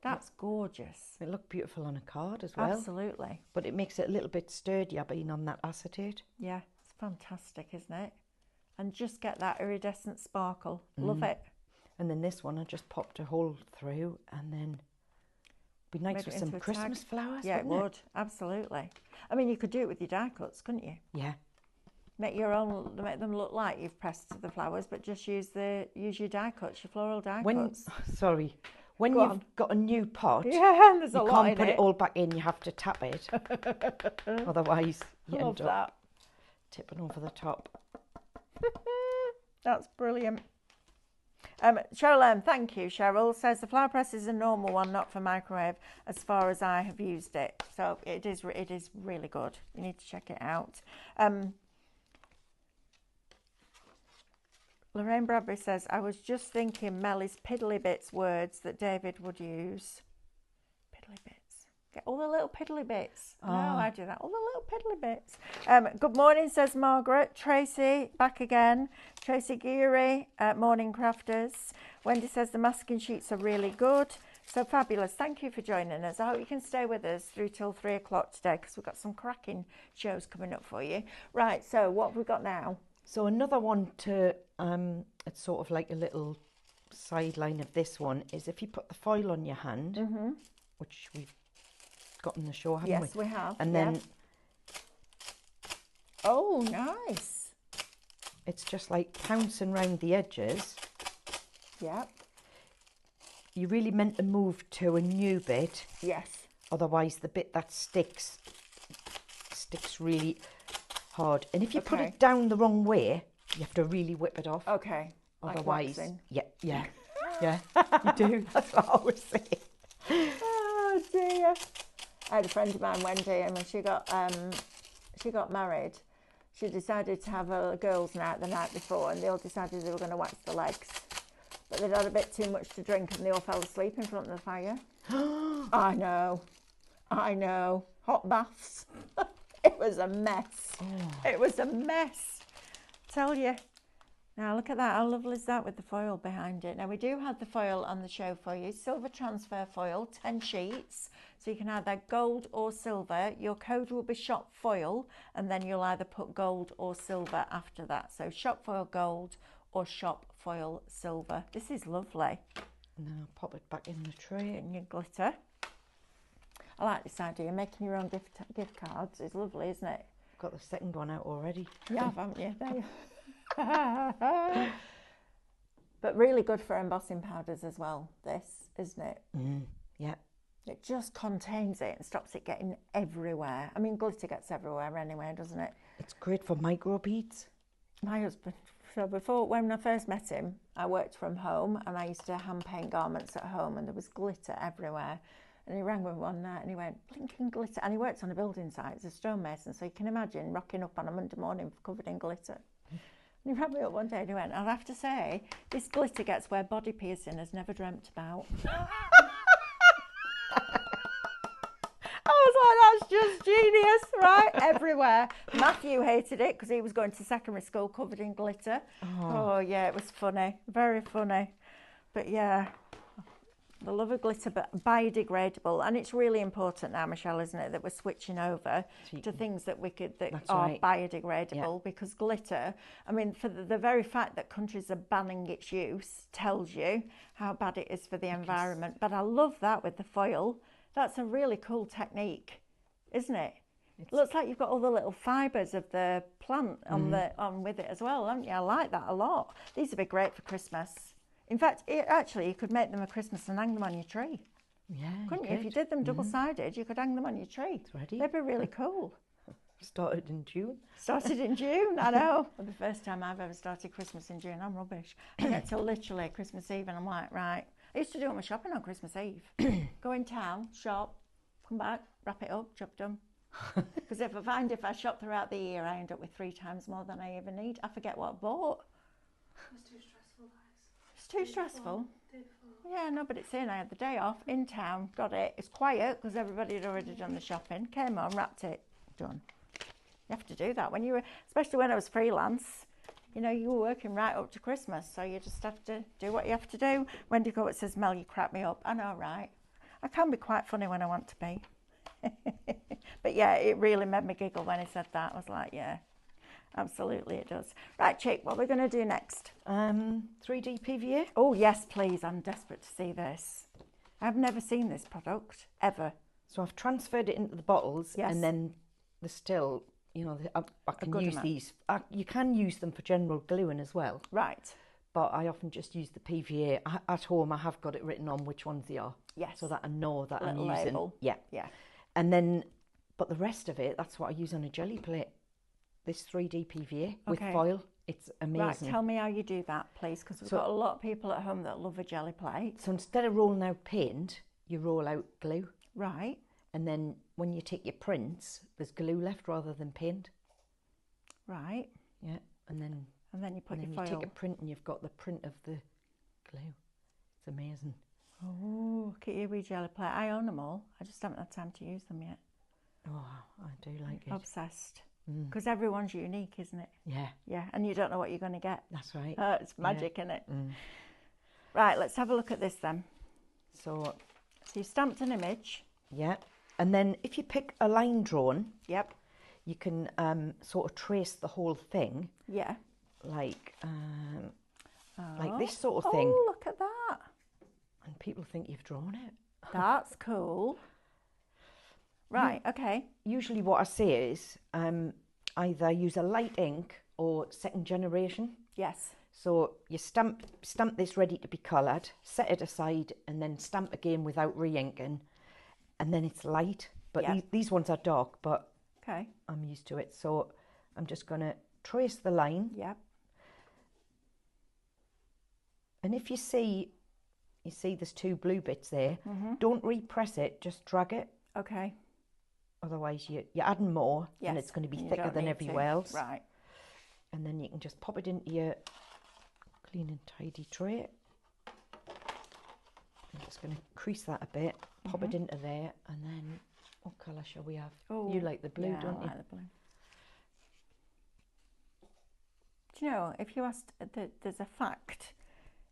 [SPEAKER 1] That's gorgeous.
[SPEAKER 2] It looked beautiful on a card as well.
[SPEAKER 1] Absolutely.
[SPEAKER 2] But it makes it a little bit sturdier being on that acetate.
[SPEAKER 1] Yeah, it's fantastic, isn't it? And just get that iridescent sparkle. Love it.
[SPEAKER 2] And then this one, I just popped a hole through, and then be nice with some Christmas flowers.
[SPEAKER 1] Yeah, it would. Absolutely. I mean, you could do it with your die cuts, couldn't you?
[SPEAKER 2] Yeah.
[SPEAKER 1] Make them look like you've pressed the flowers, but just use your die cuts, your floral die cuts.
[SPEAKER 2] Sorry. When you've got a new pot,
[SPEAKER 1] yeah, there's a lot in it.
[SPEAKER 2] You can't put it all back in, you have to tap it. Otherwise, you end up tipping over the top.
[SPEAKER 1] That's brilliant. Cheryl M, thank you. Cheryl says the flower press is a normal one, not for microwave, as far as I have used it. So it is really good. You need to check it out. Lorraine Bradbury says, I was just thinking Melly's piddly bits words that David would use. Piddly bits. Get all the little piddly bits. Oh. No, I do that. All the little piddly bits. Good morning, says Margaret. Tracy, back again. Tracy Geary, Morning Crafters. Wendy says the masking sheets are really good. So fabulous. Thank you for joining us. I hope you can stay with us through till 3 o'clock today, because we've got some cracking shows coming up for you. Right, so what have we got now?
[SPEAKER 2] So another one to, it's sort of like a little sideline of this one, is if you put the foil on your hand, which we've got in the show, haven't we?
[SPEAKER 1] Yes, we have.
[SPEAKER 2] And then...
[SPEAKER 1] Oh, nice.
[SPEAKER 2] It's just like pouncing round the edges.
[SPEAKER 1] Yep.
[SPEAKER 2] You really meant to move to a new bit.
[SPEAKER 1] Yes.
[SPEAKER 2] Otherwise, the bit that sticks really hard. And if you put it down the wrong way, you have to really whip it off.
[SPEAKER 1] Okay.
[SPEAKER 2] Otherwise, yeah, you do. That's what I was saying.
[SPEAKER 1] Oh dear. I had a friend of mine, Wendy, and when she got married, she decided to have a girls' night the night before, and they all decided they were going to wax the legs. But they'd had a bit too much to drink, and they all fell asleep in front of the fire. I know. Hot baths. It was a mess. Oh. It was a mess. Tell you. Now look at that. How lovely is that with the foil behind it? Now we do have the foil on the show for you. Silver transfer foil, 10 sheets. So you can either gold or silver. Your code will be shop foil, and then you'll either put gold or silver after that. So shop foil gold or shop foil silver. This is lovely.
[SPEAKER 2] And then I'll pop it back in the tray.
[SPEAKER 1] And your glitter. I like this idea. Making your own gift cards is lovely, isn't it?
[SPEAKER 2] Got the second one out already.
[SPEAKER 1] Yeah, haven't you? There. But really good for embossing powders as well, this, isn't it?
[SPEAKER 2] Yeah.
[SPEAKER 1] It just contains it and stops it getting everywhere. I mean, glitter gets everywhere anyway, doesn't it?
[SPEAKER 2] It's great for micro beads.
[SPEAKER 1] My husband, so before, when I first met him, I worked from home and I used to hand paint garments at home, and there was glitter everywhere. And he rang me one night and he went, blinking glitter. And he works on a building site, he's a stonemason, so you can imagine rocking up on a Monday morning covered in glitter. And he rang me up one day and he went, I'll have to say, this glitter gets where body piercing has never dreamt about. I was like, that's just genius, right? Everywhere. Matthew hated it because he was going to secondary school covered in glitter. Oh, yeah, it was funny. Very funny. But yeah, the love of glitter, but biodegradable. And it's really important now, Michelle, isn't it, that we're switching over to things that are biodegradable, because glitter, I mean, for the very fact that countries are banning its use tells you how bad it is for the environment. But I love that with the foil. That's a really cool technique, isn't it? It looks like you've got all the little fibres of the plant on with it as well, haven't you? I like that a lot. These would be great for Christmas. In fact, actually, you could make them at Christmas and hang them on your tree.
[SPEAKER 2] Yeah,
[SPEAKER 1] couldn't you? If you did them double-sided, you could hang them on your tree.
[SPEAKER 2] It's ready.
[SPEAKER 1] They'd be really cool.
[SPEAKER 2] Started in June.
[SPEAKER 1] Started in June, I know. The first time I've ever started Christmas in June, I'm rubbish. I get to literally Christmas Eve and I'm like, right. I used to do all my shopping on Christmas Eve. Go in town, shop, come back, wrap it up, job done. Because if I shop throughout the year, I end up with 3 times more than I ever need. I forget what I bought.
[SPEAKER 4] It was too stressful, guys.
[SPEAKER 1] Too stressful. Yeah, no, but it's in. I had the day off in town, got it. It's quiet because everybody had already done the shopping. Came home, wrapped it, done. You have to do that when you were, especially when I was freelance. You know, you were working right up to Christmas, so you just have to do what you have to do. Wendy Corbett says, Mel, you crack me up. I know, right? I can be quite funny when I want to be. But yeah, it really made me giggle when he said that. I was like, yeah, absolutely it does. Right, Chick, what are we going to do next?
[SPEAKER 2] 3D PVA.
[SPEAKER 1] Oh, yes, please. I'm desperate to see this. I've never seen this product, ever.
[SPEAKER 2] So I've transferred it into the bottles,
[SPEAKER 1] Yes.
[SPEAKER 2] and then the still, you know, I can
[SPEAKER 1] good
[SPEAKER 2] use
[SPEAKER 1] amount.
[SPEAKER 2] these. You can use them for general gluing as well,
[SPEAKER 1] Right.
[SPEAKER 2] but I often just use the PVA. At home, I have got it written on which ones they are.
[SPEAKER 1] Yes.
[SPEAKER 2] So that I know that I'm
[SPEAKER 1] Little
[SPEAKER 2] using.
[SPEAKER 1] label.
[SPEAKER 2] Yeah.
[SPEAKER 1] Yeah.
[SPEAKER 2] And then, but the rest of it, that's what I use on a jelly plate. This 3D PVA with
[SPEAKER 1] Okay.
[SPEAKER 2] foil. It's amazing.
[SPEAKER 1] Right, tell me how you do that, please, because we've got a lot of people at home that love a jelly plate.
[SPEAKER 2] So instead of rolling out paint, you roll out glue.
[SPEAKER 1] Right.
[SPEAKER 2] And then when you take your prints, there's glue left rather than paint.
[SPEAKER 1] Right.
[SPEAKER 2] Yeah. And then
[SPEAKER 1] you put your
[SPEAKER 2] you
[SPEAKER 1] foil.
[SPEAKER 2] take a print and you've got the print of the glue. It's amazing.
[SPEAKER 1] Oh, look at your wee jelly plate. I own them all. I just haven't had time to use them yet.
[SPEAKER 2] Oh, I do like it.
[SPEAKER 1] Obsessed. Because everyone's unique, isn't it?
[SPEAKER 2] Yeah,
[SPEAKER 1] Yeah, and you don't know what you're going to get.
[SPEAKER 2] that's right.
[SPEAKER 1] It's magic, isn't it? Right, let's have a look at this then.
[SPEAKER 2] So,
[SPEAKER 1] So you stamped an image.
[SPEAKER 2] yeah. And then if you pick a line drawn,
[SPEAKER 1] Yep.
[SPEAKER 2] you can sort of trace the whole thing,
[SPEAKER 1] Yeah.
[SPEAKER 2] like this sort of thing.
[SPEAKER 1] Oh, look at that.
[SPEAKER 2] And people think you've drawn it.
[SPEAKER 1] That's cool. Right, okay.
[SPEAKER 2] Usually what I say is either use a light ink or second generation.
[SPEAKER 1] Yes.
[SPEAKER 2] So you stamp this ready to be coloured, set it aside, and then stamp again without re-inking, and then it's light. But
[SPEAKER 1] Yeah.
[SPEAKER 2] these ones are dark, but
[SPEAKER 1] Okay.
[SPEAKER 2] I'm used to it. So I'm just going to trace the line.
[SPEAKER 1] Yep.
[SPEAKER 2] And if you see there's two blue bits there, don't repress it, just drag it.
[SPEAKER 1] Okay.
[SPEAKER 2] Otherwise you're adding more, and
[SPEAKER 1] Yes,
[SPEAKER 2] it's going to be
[SPEAKER 1] and you
[SPEAKER 2] thicker
[SPEAKER 1] don't
[SPEAKER 2] than
[SPEAKER 1] need
[SPEAKER 2] everywhere
[SPEAKER 1] to.
[SPEAKER 2] else.
[SPEAKER 1] Right.
[SPEAKER 2] And then you can just pop it into your clean and tidy tray. I'm just going to crease that a bit, pop it into there, and then what colour shall we have?
[SPEAKER 1] Oh,
[SPEAKER 2] You like the blue,
[SPEAKER 1] yeah,
[SPEAKER 2] don't
[SPEAKER 1] I
[SPEAKER 2] you?
[SPEAKER 1] like the blue. Do you know, if you asked, there's a fact,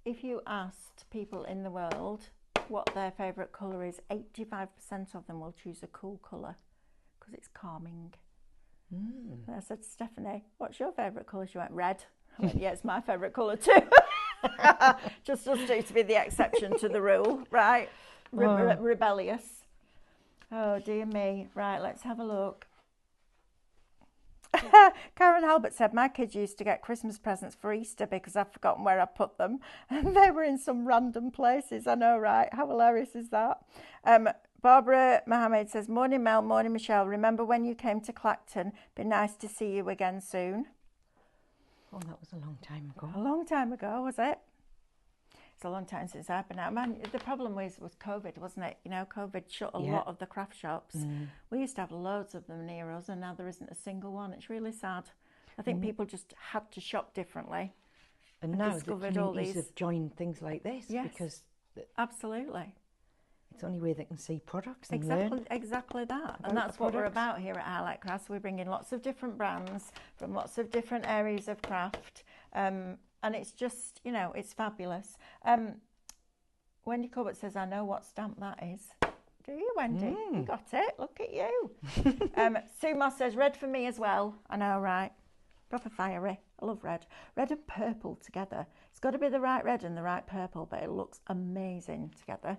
[SPEAKER 1] if you asked people in the world what their favourite colour is, 85% of them will choose a cool colour because it's calming. And I said to Stephanie, what's your favourite colour? She went, red. I went, yeah, it's my favourite colour too. Just us two to be the exception to the rule, right? Rebellious. Oh, dear me. Right, let's have a look. Karen Halbert said, my kids used to get Christmas presents for Easter because I've forgotten where I put them. And they were in some random places. I know, right? How hilarious is that? Barbara Mohammed says, morning Mel, morning Michelle. Remember when you came to Clacton? Be nice to see you again soon.
[SPEAKER 2] Oh, that was a long time ago.
[SPEAKER 1] A long time ago, was it? It's a long time since I've been out. Man, the problem was COVID, wasn't it? You know, COVID shut a lot of the craft shops. We used to have loads of them near us, and now there isn't a single one. It's really sad. I think people just had to shop differently.
[SPEAKER 2] And now the
[SPEAKER 1] discovered all
[SPEAKER 2] communities
[SPEAKER 1] these.
[SPEAKER 2] have joined things like this,
[SPEAKER 1] Yes.
[SPEAKER 2] because
[SPEAKER 1] Absolutely.
[SPEAKER 2] it's the only way they can see products and learn.
[SPEAKER 1] Exactly that.
[SPEAKER 2] about
[SPEAKER 1] And that's
[SPEAKER 2] the
[SPEAKER 1] what we're
[SPEAKER 2] products.
[SPEAKER 1] about here at Highlight Crafts. We bring in lots of different brands from lots of different areas of craft. And it's just, you know, it's fabulous. Wendy Corbett says, I know what stamp that is. Do you, Wendy? You got it. Look at you. Sue Moss says, red for me as well. I know, right? Proper fiery. I love red. Red and purple together. It's got to be the right red and the right purple, but it looks amazing together.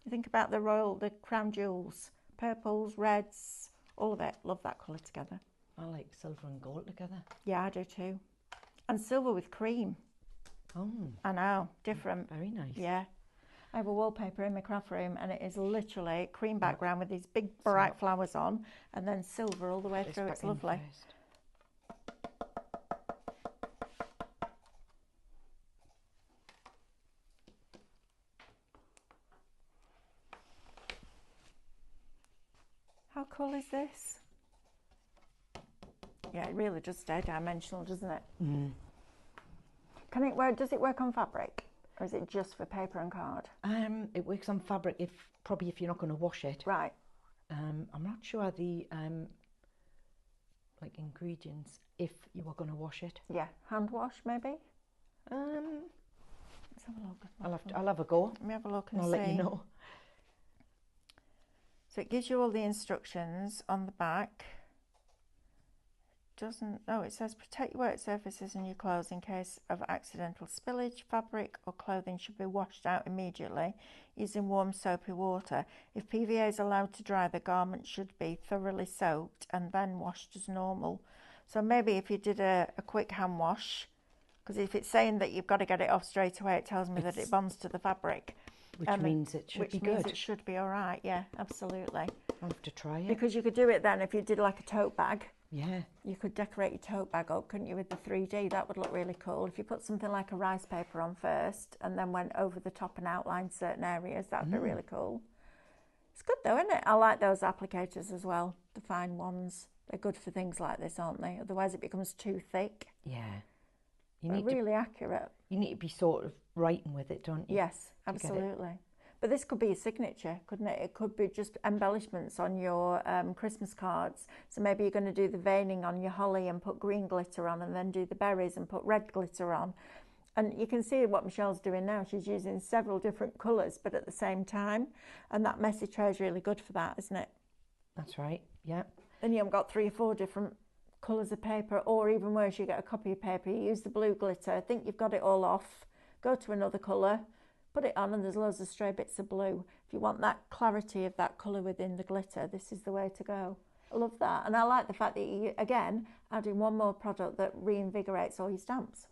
[SPEAKER 1] You think about the crown jewels, purples, reds, all of it. Love that colour together.
[SPEAKER 2] I like silver and gold together.
[SPEAKER 1] Yeah, I do too. And silver with cream.
[SPEAKER 2] Oh,
[SPEAKER 1] I know, different.
[SPEAKER 2] very nice.
[SPEAKER 1] Yeah. I have a wallpaper in my craft room and it is literally cream background with these big bright flowers on and then silver all the way through. It's lovely. How cool is this? Yeah, it really does stay dimensional, doesn't it? Can it work? Does it work on fabric? Or is it just for paper and card?
[SPEAKER 2] It works on fabric if you're not going to wash it.
[SPEAKER 1] Right.
[SPEAKER 2] I'm not sure the like ingredients if you are going to wash it.
[SPEAKER 1] Yeah, hand wash maybe.
[SPEAKER 2] Let's have a look. I'll have a go.
[SPEAKER 1] Let me have a look and
[SPEAKER 2] I'll
[SPEAKER 1] see.
[SPEAKER 2] let you know.
[SPEAKER 1] So it gives you all the instructions on the back. It says protect your work surfaces and your clothes in case of accidental spillage. Fabric or clothing should be washed out immediately using warm soapy water. If PVA is allowed to dry, the garment should be thoroughly soaked and then washed as normal. So maybe if you did a quick hand wash, because if it's saying that you've got to get it off straight away, it tells me that it bonds to the fabric.
[SPEAKER 2] Which means it should be good.
[SPEAKER 1] Which means it should be all right, yeah, absolutely.
[SPEAKER 2] I'll have to try it.
[SPEAKER 1] Because you could do it then if you did like a tote bag.
[SPEAKER 2] Yeah.
[SPEAKER 1] You could decorate your tote bag up, couldn't you, with the 3D? That would look really cool. If you put something like a rice paper on first and then went over the top and outlined certain areas, that'd be really cool. It's good though, isn't it? I like those applicators as well, the fine ones. They're good for things like this, aren't they? Otherwise it becomes too thick.
[SPEAKER 2] Yeah.
[SPEAKER 1] They're really accurate.
[SPEAKER 2] You need to be sort of writing with it, don't you?
[SPEAKER 1] Yes, absolutely. But this could be a signature, couldn't it? It could be just embellishments on your Christmas cards. So maybe you're going to do the veining on your holly and put green glitter on, and then do the berries and put red glitter on. And you can see what Michelle's doing now. She's using several different colours, but at the same time. And that messy tray is really good for that, isn't it?
[SPEAKER 2] That's right, yeah.
[SPEAKER 1] Then you haven't got 3 or 4 different colours of paper, or even worse, you get a copy of paper, you use the blue glitter, think you've got it all off, go to another colour, put it on, and there's loads of stray bits of blue. If you want that clarity of that colour within the glitter, this is the way to go. I love that. And I like the fact that you, again, adding one more product that reinvigorates all your stamps.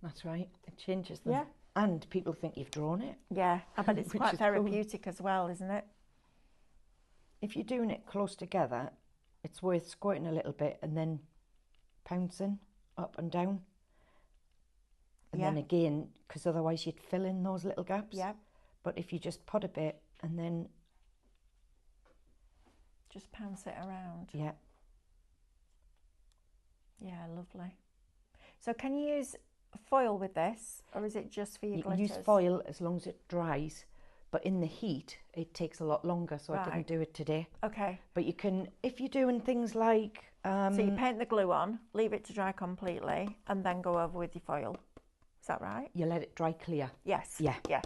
[SPEAKER 2] That's right. It changes them.
[SPEAKER 1] Yeah.
[SPEAKER 2] And people think you've drawn it.
[SPEAKER 1] Yeah, I bet it's
[SPEAKER 2] Which
[SPEAKER 1] quite
[SPEAKER 2] is
[SPEAKER 1] therapeutic as well, isn't it?
[SPEAKER 2] If you're doing it close together, it's worth squirting a little bit and then pouncing up and down. And then again, because otherwise you'd fill in those little gaps.
[SPEAKER 1] Yeah.
[SPEAKER 2] But if you just put a bit and then...
[SPEAKER 1] just pounce it around.
[SPEAKER 2] Yeah.
[SPEAKER 1] Yeah, lovely. So can you use foil with this, or is it just for your glitters?
[SPEAKER 2] You can use foil as long as it dries, but in the heat it takes a lot longer, so I didn't do it today.
[SPEAKER 1] Okay.
[SPEAKER 2] But you can, if you're doing things like...
[SPEAKER 1] so you paint the glue on, leave it to dry completely, and then go over with your foil. Is that right?
[SPEAKER 2] You let it dry clear.
[SPEAKER 1] Yes.
[SPEAKER 2] Yeah.
[SPEAKER 1] Yeah.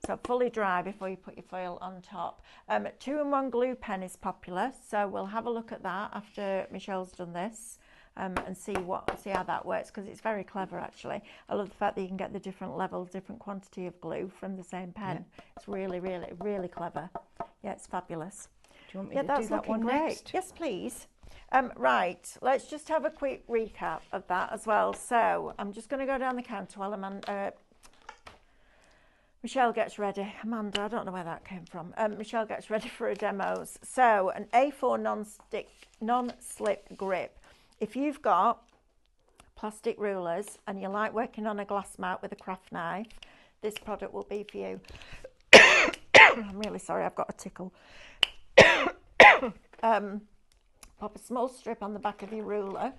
[SPEAKER 1] So fully dry before you put your foil on top. 2-in-1 glue pen is popular, so we'll have a look at that after Michelle's done this. And see how that works, because it's very clever actually. I love the fact that you can get the different levels, different quantity of glue from the same pen. Yeah. It's really, really, really clever. Yeah, it's fabulous.
[SPEAKER 2] Do you want me to do that one next?
[SPEAKER 1] Yes, please. Right, let's just have a quick recap of that as well. So I'm just going to go down the counter while Michelle gets ready. Amanda, I don't know where that came from. Michelle gets ready for her demos. So an A4 non-slip grip. If you've got plastic rulers and you like working on a glass mat with a craft knife, this product will be for you. I'm really sorry, I've got a tickle. Pop a small strip on the back of your ruler,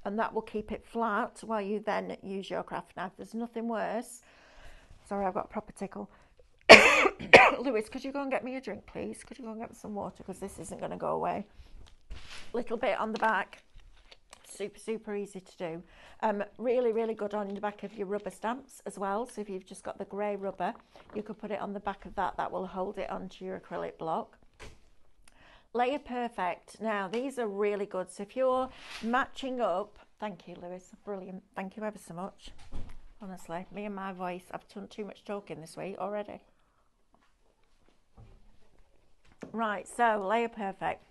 [SPEAKER 1] and that will keep it flat while you then use your craft knife. There's nothing worse. Sorry, I've got a proper tickle. Lewis, could you go and get me a drink, please? Could you go and get me some water, because this isn't going to go away. Little bit on the back. Super easy to do. Really, really good on the back of your rubber stamps as well. So if you've just got the grey rubber, you could put it on the back of that. That will hold it onto your acrylic block. Layer Perfect. Now, these are really good. So if you're matching up... Thank you, Lewis. Brilliant. Thank you ever so much. Honestly, me and my voice. I've done too much talking this week already. Right, so Layer Perfect.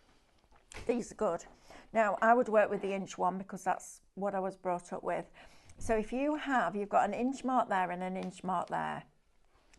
[SPEAKER 1] These are good. Now, I would work with the inch one because that's what I was brought up with. So if you've got an inch mark there and an inch mark there.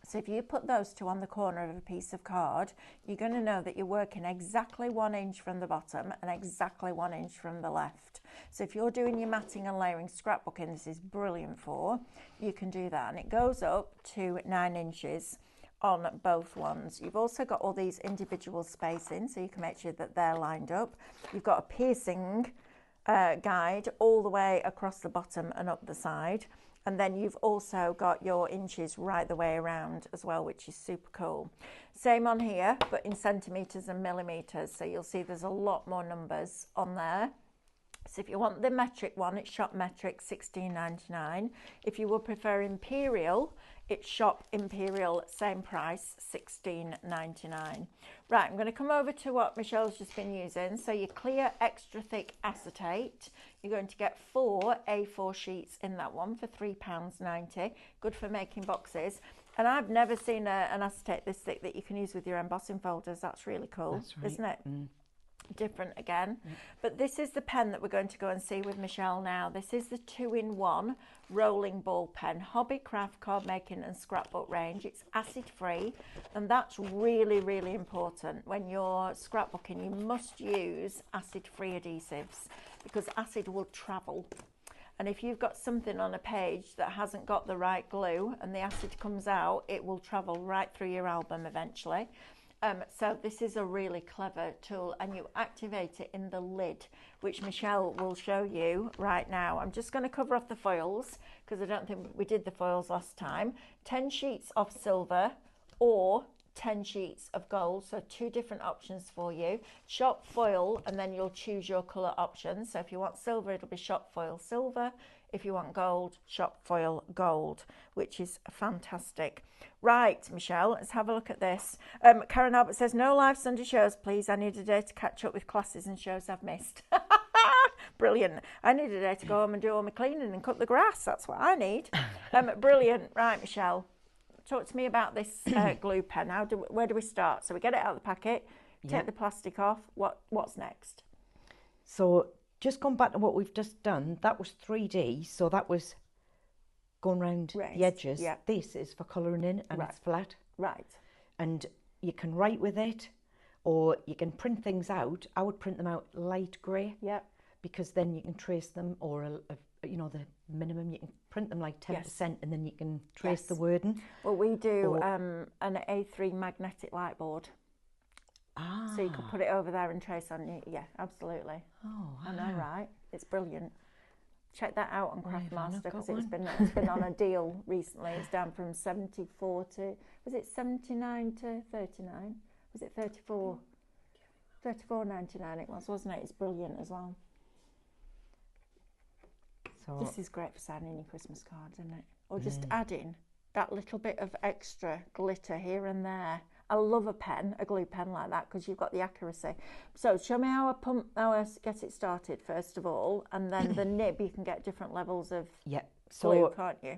[SPEAKER 1] So if you put those two on the corner of a piece of card, you're going to know that you're working exactly 1 inch from the bottom and exactly 1 inch from the left. So if you're doing your matting and layering scrapbooking, this is brilliant for, you can do that. And it goes up to 9 inches on both ones. You've also got all these individual spacing, so you can make sure that they're lined up. You've got a piercing guide all the way across the bottom and up the side. And then you've also got your inches right the way around as well, which is super cool. Same on here, but in centimetres and millimetres. So you'll see there's a lot more numbers on there. So if you want the metric one, it's shop metric, $16.99. If you would prefer imperial, it's shop imperial, same price, $16.99. Right, I'm going to come over to what Michelle's just been using. So your clear extra thick acetate, you're going to get 4 A4 sheets in that one for £3.90. Good for making boxes. And I've never seen an acetate this thick that you can use with your embossing folders. That's really cool,
[SPEAKER 2] That's right.
[SPEAKER 1] isn't it? Different again. But this is the pen that we're going to go and see with Michelle now. This is the 2-in-1 rolling ball pen, hobby, craft, card making and scrapbook range. It's acid free, and that's really, really important. When you're scrapbooking, you must use acid free adhesives because acid will travel. And if you've got something on a page that hasn't got the right glue and the acid comes out, it will travel right through your album eventually. So this is a really clever tool, and you activate it in the lid, which Michelle will show you right now. I'm just going to cover off the foils because I don't think we did the foils last time. 10 sheets of silver or 10 sheets of gold, so 2 different options for you. Shop foil, and then you'll choose your colour option. So if you want silver, it'll be shop foil silver. If you want gold, shop foil gold, which is fantastic. Right, Michelle, let's have a look at this. Karen Albert says, no live Sunday shows, please. I need a day to catch up with classes and shows I've missed. Brilliant. I need a day to go home and do all my cleaning and cut the grass. That's what I need. Brilliant. Right, Michelle, talk to me about this glue pen. Where do we start? So we get it out of the packet, take the plastic off. What's next?
[SPEAKER 2] So just going back to what we've just done, that was 3D, so that was going around the edges.
[SPEAKER 1] Yeah.
[SPEAKER 2] This is for colouring in, and it's flat.
[SPEAKER 1] Right.
[SPEAKER 2] And you can write with it, or you can print things out. I would print them out light grey.
[SPEAKER 1] Yep.
[SPEAKER 2] Because then you can trace them, or you know, the minimum, you can print them like 10%, and then you can trace the wording.
[SPEAKER 1] Well, we do an A3 magnetic light board.
[SPEAKER 2] Ah.
[SPEAKER 1] So you could put it over there and trace on you. Yeah, absolutely.
[SPEAKER 2] Oh, wow.
[SPEAKER 1] I know, right? It's brilliant. Check that out on Craftmaster because it's been on a deal recently. It's down from 74 to, was it 79 to 39? Was it 34? 34.99 it was, wasn't it? It's brilliant as well. So this is great for signing your Christmas cards, isn't it? Or just adding that little bit of extra glitter here and there. I love a glue pen like that because you've got the accuracy. So show me how I get it started first of all, and then the nib, you can get different levels of glue, can't you?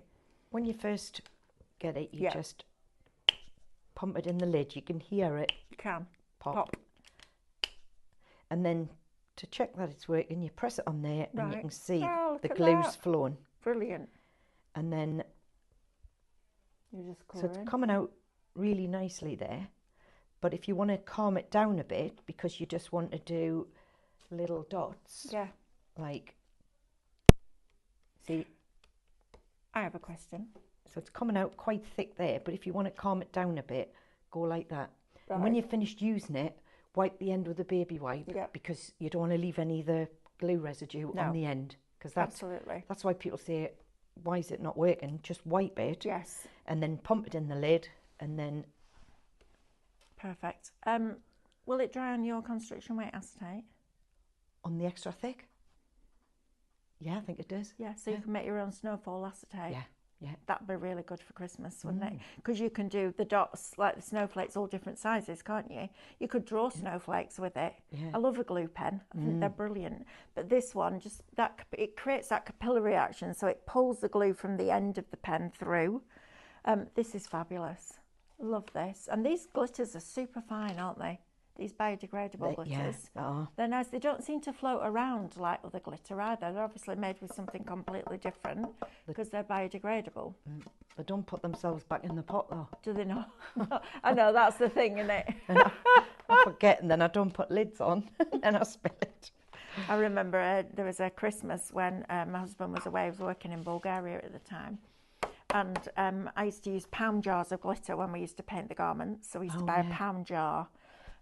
[SPEAKER 2] When you first get it, you just pump it in the lid. You can hear it.
[SPEAKER 1] You can.
[SPEAKER 2] Pop. And then to check that it's working, you press it on there and you can see the glue's flowing.
[SPEAKER 1] Brilliant.
[SPEAKER 2] And then
[SPEAKER 1] you just
[SPEAKER 2] so it's coming out really nicely there. But if you want to calm it down a bit, because you just want to do little dots.
[SPEAKER 1] Yeah.
[SPEAKER 2] Like, see?
[SPEAKER 1] I have a question.
[SPEAKER 2] So it's coming out quite thick there, but if you want to calm it down a bit, go like that.
[SPEAKER 1] Right.
[SPEAKER 2] And when you've finished using it, wipe the end with a baby wipe, because you don't want to leave any of the glue residue on the end. Because that's why people say, why is it not working? Just wipe it.
[SPEAKER 1] Yes.
[SPEAKER 2] And then pump it in the lid, and then...
[SPEAKER 1] Perfect. Will it dry on your construction weight acetate?
[SPEAKER 2] On the extra thick? Yeah, I think it does.
[SPEAKER 1] Yeah, so you can make your own snowfall acetate.
[SPEAKER 2] Yeah.
[SPEAKER 1] That'd be really good for Christmas, wouldn't it? Because you can do the dots, like the snowflakes, all different sizes, can't you? You could draw snowflakes with it. Yeah. I love a glue pen. I think they're brilliant. But this one, it creates that capillary action, so it pulls the glue from the end of the pen through. This is fabulous. Love this. And these glitters are super fine, aren't they? These biodegradable glitters.
[SPEAKER 2] Yeah.
[SPEAKER 1] They're nice. They don't seem to float around like other glitter either. They're obviously made with something completely different because they're biodegradable.
[SPEAKER 2] They don't put themselves back in the pot though.
[SPEAKER 1] Do they not? I know, that's the thing, isn't it?
[SPEAKER 2] I forget, and then I don't put lids on and I spill it.
[SPEAKER 1] I remember there was a Christmas when my husband was away. He was working in Bulgaria at the time. And I used to use pound jars of glitter when we used to paint the garments. So we used to buy a pound jar.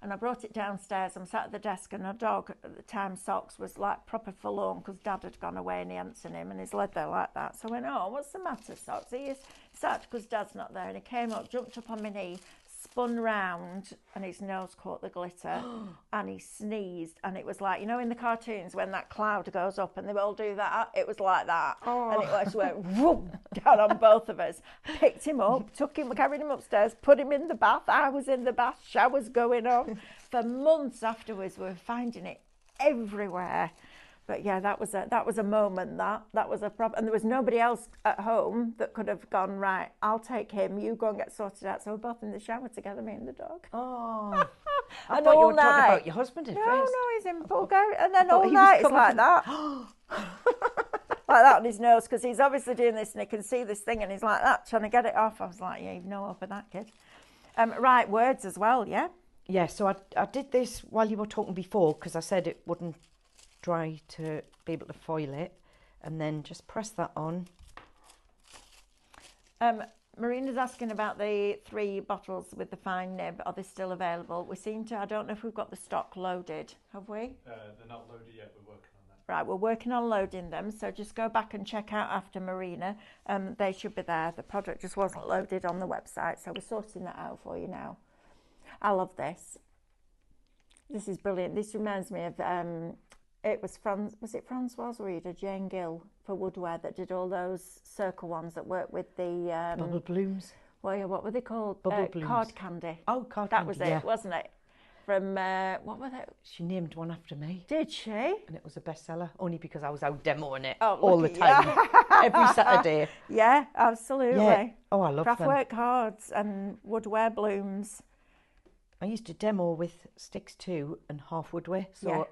[SPEAKER 1] And I brought it downstairs. I'm sat at the desk, and our dog at the time, Socks, was like proper forlorn because Dad had gone away and he hadn't seen him, and he's led there like that. So I went, oh, what's the matter, Socks? He is sad because Dad's not there. And he came up, jumped up on my knee, spun round, and his nose caught the glitter, and he sneezed, and it was like, you know, in the cartoons when that cloud goes up and they all do that, it was like that. And it just went whoop, down on both of us. Picked him up, took him, carried him upstairs, put him in the bath. I was in the bath, showers going on. For months afterwards, we were finding it everywhere. But yeah, that was a moment. That was a problem, and there was nobody else at home that could have gone, right, I'll take him, you go and get sorted out. So we're both in the shower together, me and the dog.
[SPEAKER 2] Oh, I
[SPEAKER 1] And
[SPEAKER 2] thought you
[SPEAKER 1] all
[SPEAKER 2] were talking
[SPEAKER 1] night-
[SPEAKER 2] about your husband at
[SPEAKER 1] No,
[SPEAKER 2] first.
[SPEAKER 1] no, he's in Bulgaria, and then
[SPEAKER 2] thought
[SPEAKER 1] all
[SPEAKER 2] he was
[SPEAKER 1] night it's
[SPEAKER 2] covered
[SPEAKER 1] like
[SPEAKER 2] in-
[SPEAKER 1] that, like that on his nose, because he's obviously doing this, and he can see this thing, and he's like that, trying to get it off. I was like, yeah, you've no hope of that, kid. Right, words as well, yeah.
[SPEAKER 2] Yeah, so I did this while you were talking before because I said it wouldn't dry to be able to foil it, and then just press that on.
[SPEAKER 1] Marina's asking about the 3 bottles with the fine nib. Are they still available? We seem to, I don't know if we've got the stock loaded, have we?
[SPEAKER 3] They're not loaded yet, we're working on that.
[SPEAKER 1] Right, we're working on loading them, so just go back and check out after Marina. They should be there. The product just wasn't loaded on the website, so we're sorting that out for you now. I love this. This is brilliant. This reminds me of, it was Francoise Reed or Jane Gill for Woodware that did all those circle ones that worked with the...
[SPEAKER 2] Bubble blooms.
[SPEAKER 1] Well, yeah, what were they called?
[SPEAKER 2] Bubble blooms.
[SPEAKER 1] Card candy.
[SPEAKER 2] Oh, card
[SPEAKER 1] That
[SPEAKER 2] candy,
[SPEAKER 1] was it,
[SPEAKER 2] yeah.
[SPEAKER 1] wasn't it? From, what were they?
[SPEAKER 2] She named one after me,
[SPEAKER 1] Did she?
[SPEAKER 2] and it was a bestseller only because I was out demoing it
[SPEAKER 1] Oh,
[SPEAKER 2] all the
[SPEAKER 1] look at
[SPEAKER 2] time, every Saturday.
[SPEAKER 1] Yeah, absolutely.
[SPEAKER 2] Yeah. Oh, I love them.
[SPEAKER 1] Craftwork cards and Woodware blooms.
[SPEAKER 2] I used to demo with Stix2 and half woodware, so
[SPEAKER 1] Yeah.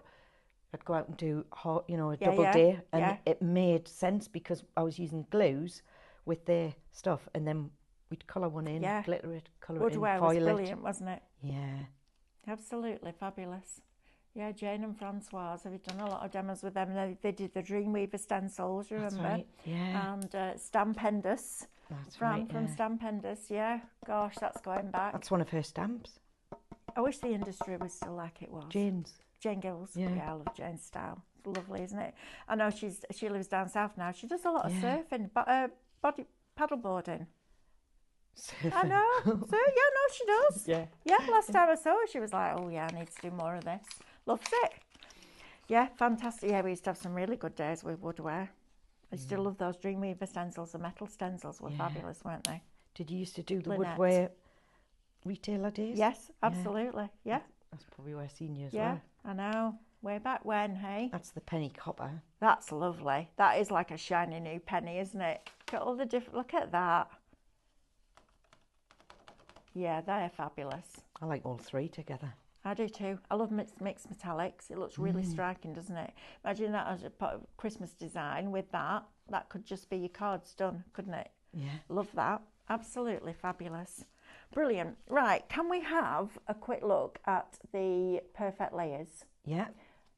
[SPEAKER 2] I'd go out and do a
[SPEAKER 1] Yeah,
[SPEAKER 2] double
[SPEAKER 1] yeah,
[SPEAKER 2] day, and
[SPEAKER 1] yeah.
[SPEAKER 2] it made sense because I was using glues with their stuff, and then we'd colour one in,
[SPEAKER 1] Yeah.
[SPEAKER 2] glitter it, colour
[SPEAKER 1] Woodware
[SPEAKER 2] it in,
[SPEAKER 1] was
[SPEAKER 2] foil
[SPEAKER 1] brilliant, wasn't it?
[SPEAKER 2] Yeah.
[SPEAKER 1] Absolutely fabulous. Yeah, Jane and Francoise, have done a lot of demos with them. They did the Dreamweaver stencils, you
[SPEAKER 2] That's
[SPEAKER 1] remember?
[SPEAKER 2] right, yeah.
[SPEAKER 1] And Stampendous.
[SPEAKER 2] That's
[SPEAKER 1] Fran
[SPEAKER 2] right,
[SPEAKER 1] from
[SPEAKER 2] yeah.
[SPEAKER 1] Stampendous, yeah. Gosh, that's going back.
[SPEAKER 2] That's one of her stamps.
[SPEAKER 1] I wish the industry was still like it was.
[SPEAKER 2] Jane's.
[SPEAKER 1] Jane Gills.
[SPEAKER 2] Yeah.
[SPEAKER 1] I love Jane's style. It's lovely, isn't it? I know she lives down south now. She does a lot of
[SPEAKER 2] Yeah.
[SPEAKER 1] surfing, but paddleboarding. I
[SPEAKER 2] Surfing.
[SPEAKER 1] know. So yeah, no, she does.
[SPEAKER 2] Yeah.
[SPEAKER 1] Yeah, last time I saw her, she was like, oh yeah, I need to do more of this. Loves it. Yeah, fantastic. Yeah, we used to have some really good days with Woodware. I still love those Dreamweaver stencils. The metal stencils were
[SPEAKER 2] Yeah.
[SPEAKER 1] fabulous, weren't they?
[SPEAKER 2] Did you used to do the
[SPEAKER 1] Lynette.
[SPEAKER 2] woodware retailer days?
[SPEAKER 1] Yes, absolutely. Yeah,
[SPEAKER 2] That's probably where I seen you as
[SPEAKER 1] yeah,
[SPEAKER 2] well.
[SPEAKER 1] I know. Way back when, hey?
[SPEAKER 2] That's the penny copper.
[SPEAKER 1] That's lovely. That is like a shiny new penny, isn't it? Got all the different, look at that. Yeah, they're fabulous.
[SPEAKER 2] I like all 3 together.
[SPEAKER 1] I do too. I love mixed metallics. It looks really striking, doesn't it? Imagine that as a Christmas design with that. That could just be your cards done, couldn't it?
[SPEAKER 2] Yeah.
[SPEAKER 1] Love that. Absolutely fabulous. Brilliant. Right, can we have a quick look at the perfect layers?
[SPEAKER 2] Yeah.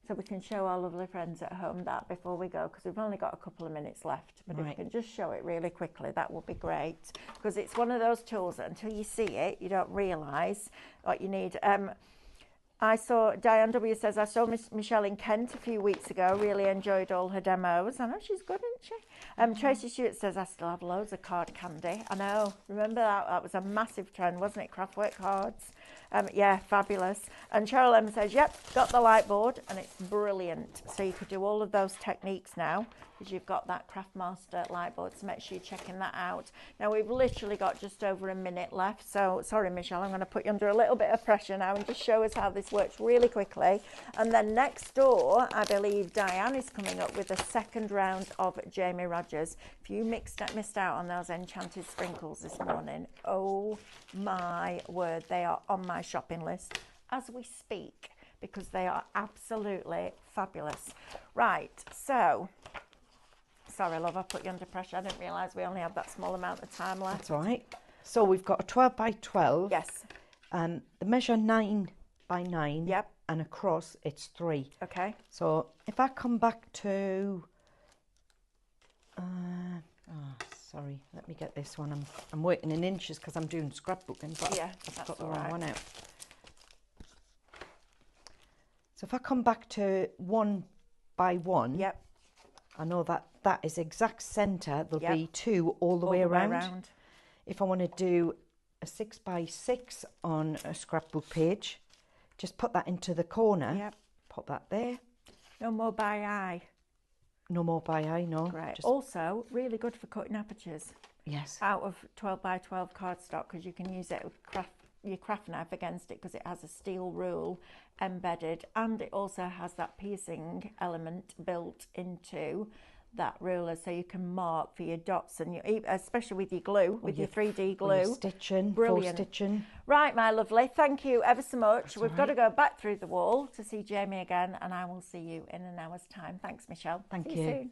[SPEAKER 1] So we can show our lovely friends at home that before we go, because we've only got a couple of minutes left. But if we
[SPEAKER 2] Right.
[SPEAKER 1] can just show it really quickly, that would be great. Because it's one of those tools that until you see it, you don't realise what you need. I saw, Diane W says, I saw Michelle in Kent a few weeks ago, really enjoyed all her demos. I know she's good, isn't she? Tracy Stewart says, I still have loads of card candy. I know, remember that? That was a massive trend, wasn't it? Craftwork cards. Yeah, fabulous. And Cheryl M says, yep, got the light board, and it's brilliant. So you could do all of those techniques now, because you've got that Craftmaster light board, so make sure you're checking that out. Now, we've literally got just over a minute left, so sorry, Michelle, I'm going to put you under a little bit of pressure now and just show us how this works really quickly. And then next door, I believe Diane is coming up with a second round of Jamie Rogers. If you missed out on those enchanted sprinkles this morning, oh my word, they are on my shopping list as we speak, because they are absolutely fabulous. Right, so... Sorry, love, I put you under pressure. I didn't realise we only had that small amount of time left.
[SPEAKER 2] That's all right. So we've got a 12 by 12.
[SPEAKER 1] Yes.
[SPEAKER 2] The measure 9 by 9.
[SPEAKER 1] Yep.
[SPEAKER 2] And across it's 3.
[SPEAKER 1] Okay.
[SPEAKER 2] So if I come back to... sorry, let me get this one. I'm working in inches because I'm doing scrapbooking, but
[SPEAKER 1] Yeah,
[SPEAKER 2] I've
[SPEAKER 1] that's
[SPEAKER 2] got the
[SPEAKER 1] all
[SPEAKER 2] wrong
[SPEAKER 1] right.
[SPEAKER 2] one out. So if I come back to 1 by 1,
[SPEAKER 1] Yep.
[SPEAKER 2] I know that that is exact centre. There'll
[SPEAKER 1] Yep.
[SPEAKER 2] be 2 all the way around. If I want to do a 6 by 6 on a scrapbook page, just put that into the corner.
[SPEAKER 1] Yep.
[SPEAKER 2] Pop that there.
[SPEAKER 1] No more by eye.
[SPEAKER 2] No more by eye, no.
[SPEAKER 1] Great.
[SPEAKER 2] Just,
[SPEAKER 1] Also, really good for cutting apertures
[SPEAKER 2] yes.
[SPEAKER 1] out of 12 by 12 cardstock, because you can use it with your craft knife against it, because it has a steel rule embedded, and it also has that piercing element built into that ruler, so you can mark for your dots and your, especially with your glue, with your 3D glue.
[SPEAKER 2] Your stitching,
[SPEAKER 1] Brilliant.
[SPEAKER 2] faux stitching.
[SPEAKER 1] Right, my lovely, thank you ever so much.
[SPEAKER 2] That's
[SPEAKER 1] We've got to go back through the wall to see Jamie again, and I will see you in an hour's time. Thanks, Michelle.
[SPEAKER 2] Thank
[SPEAKER 1] See
[SPEAKER 2] you.
[SPEAKER 1] Soon.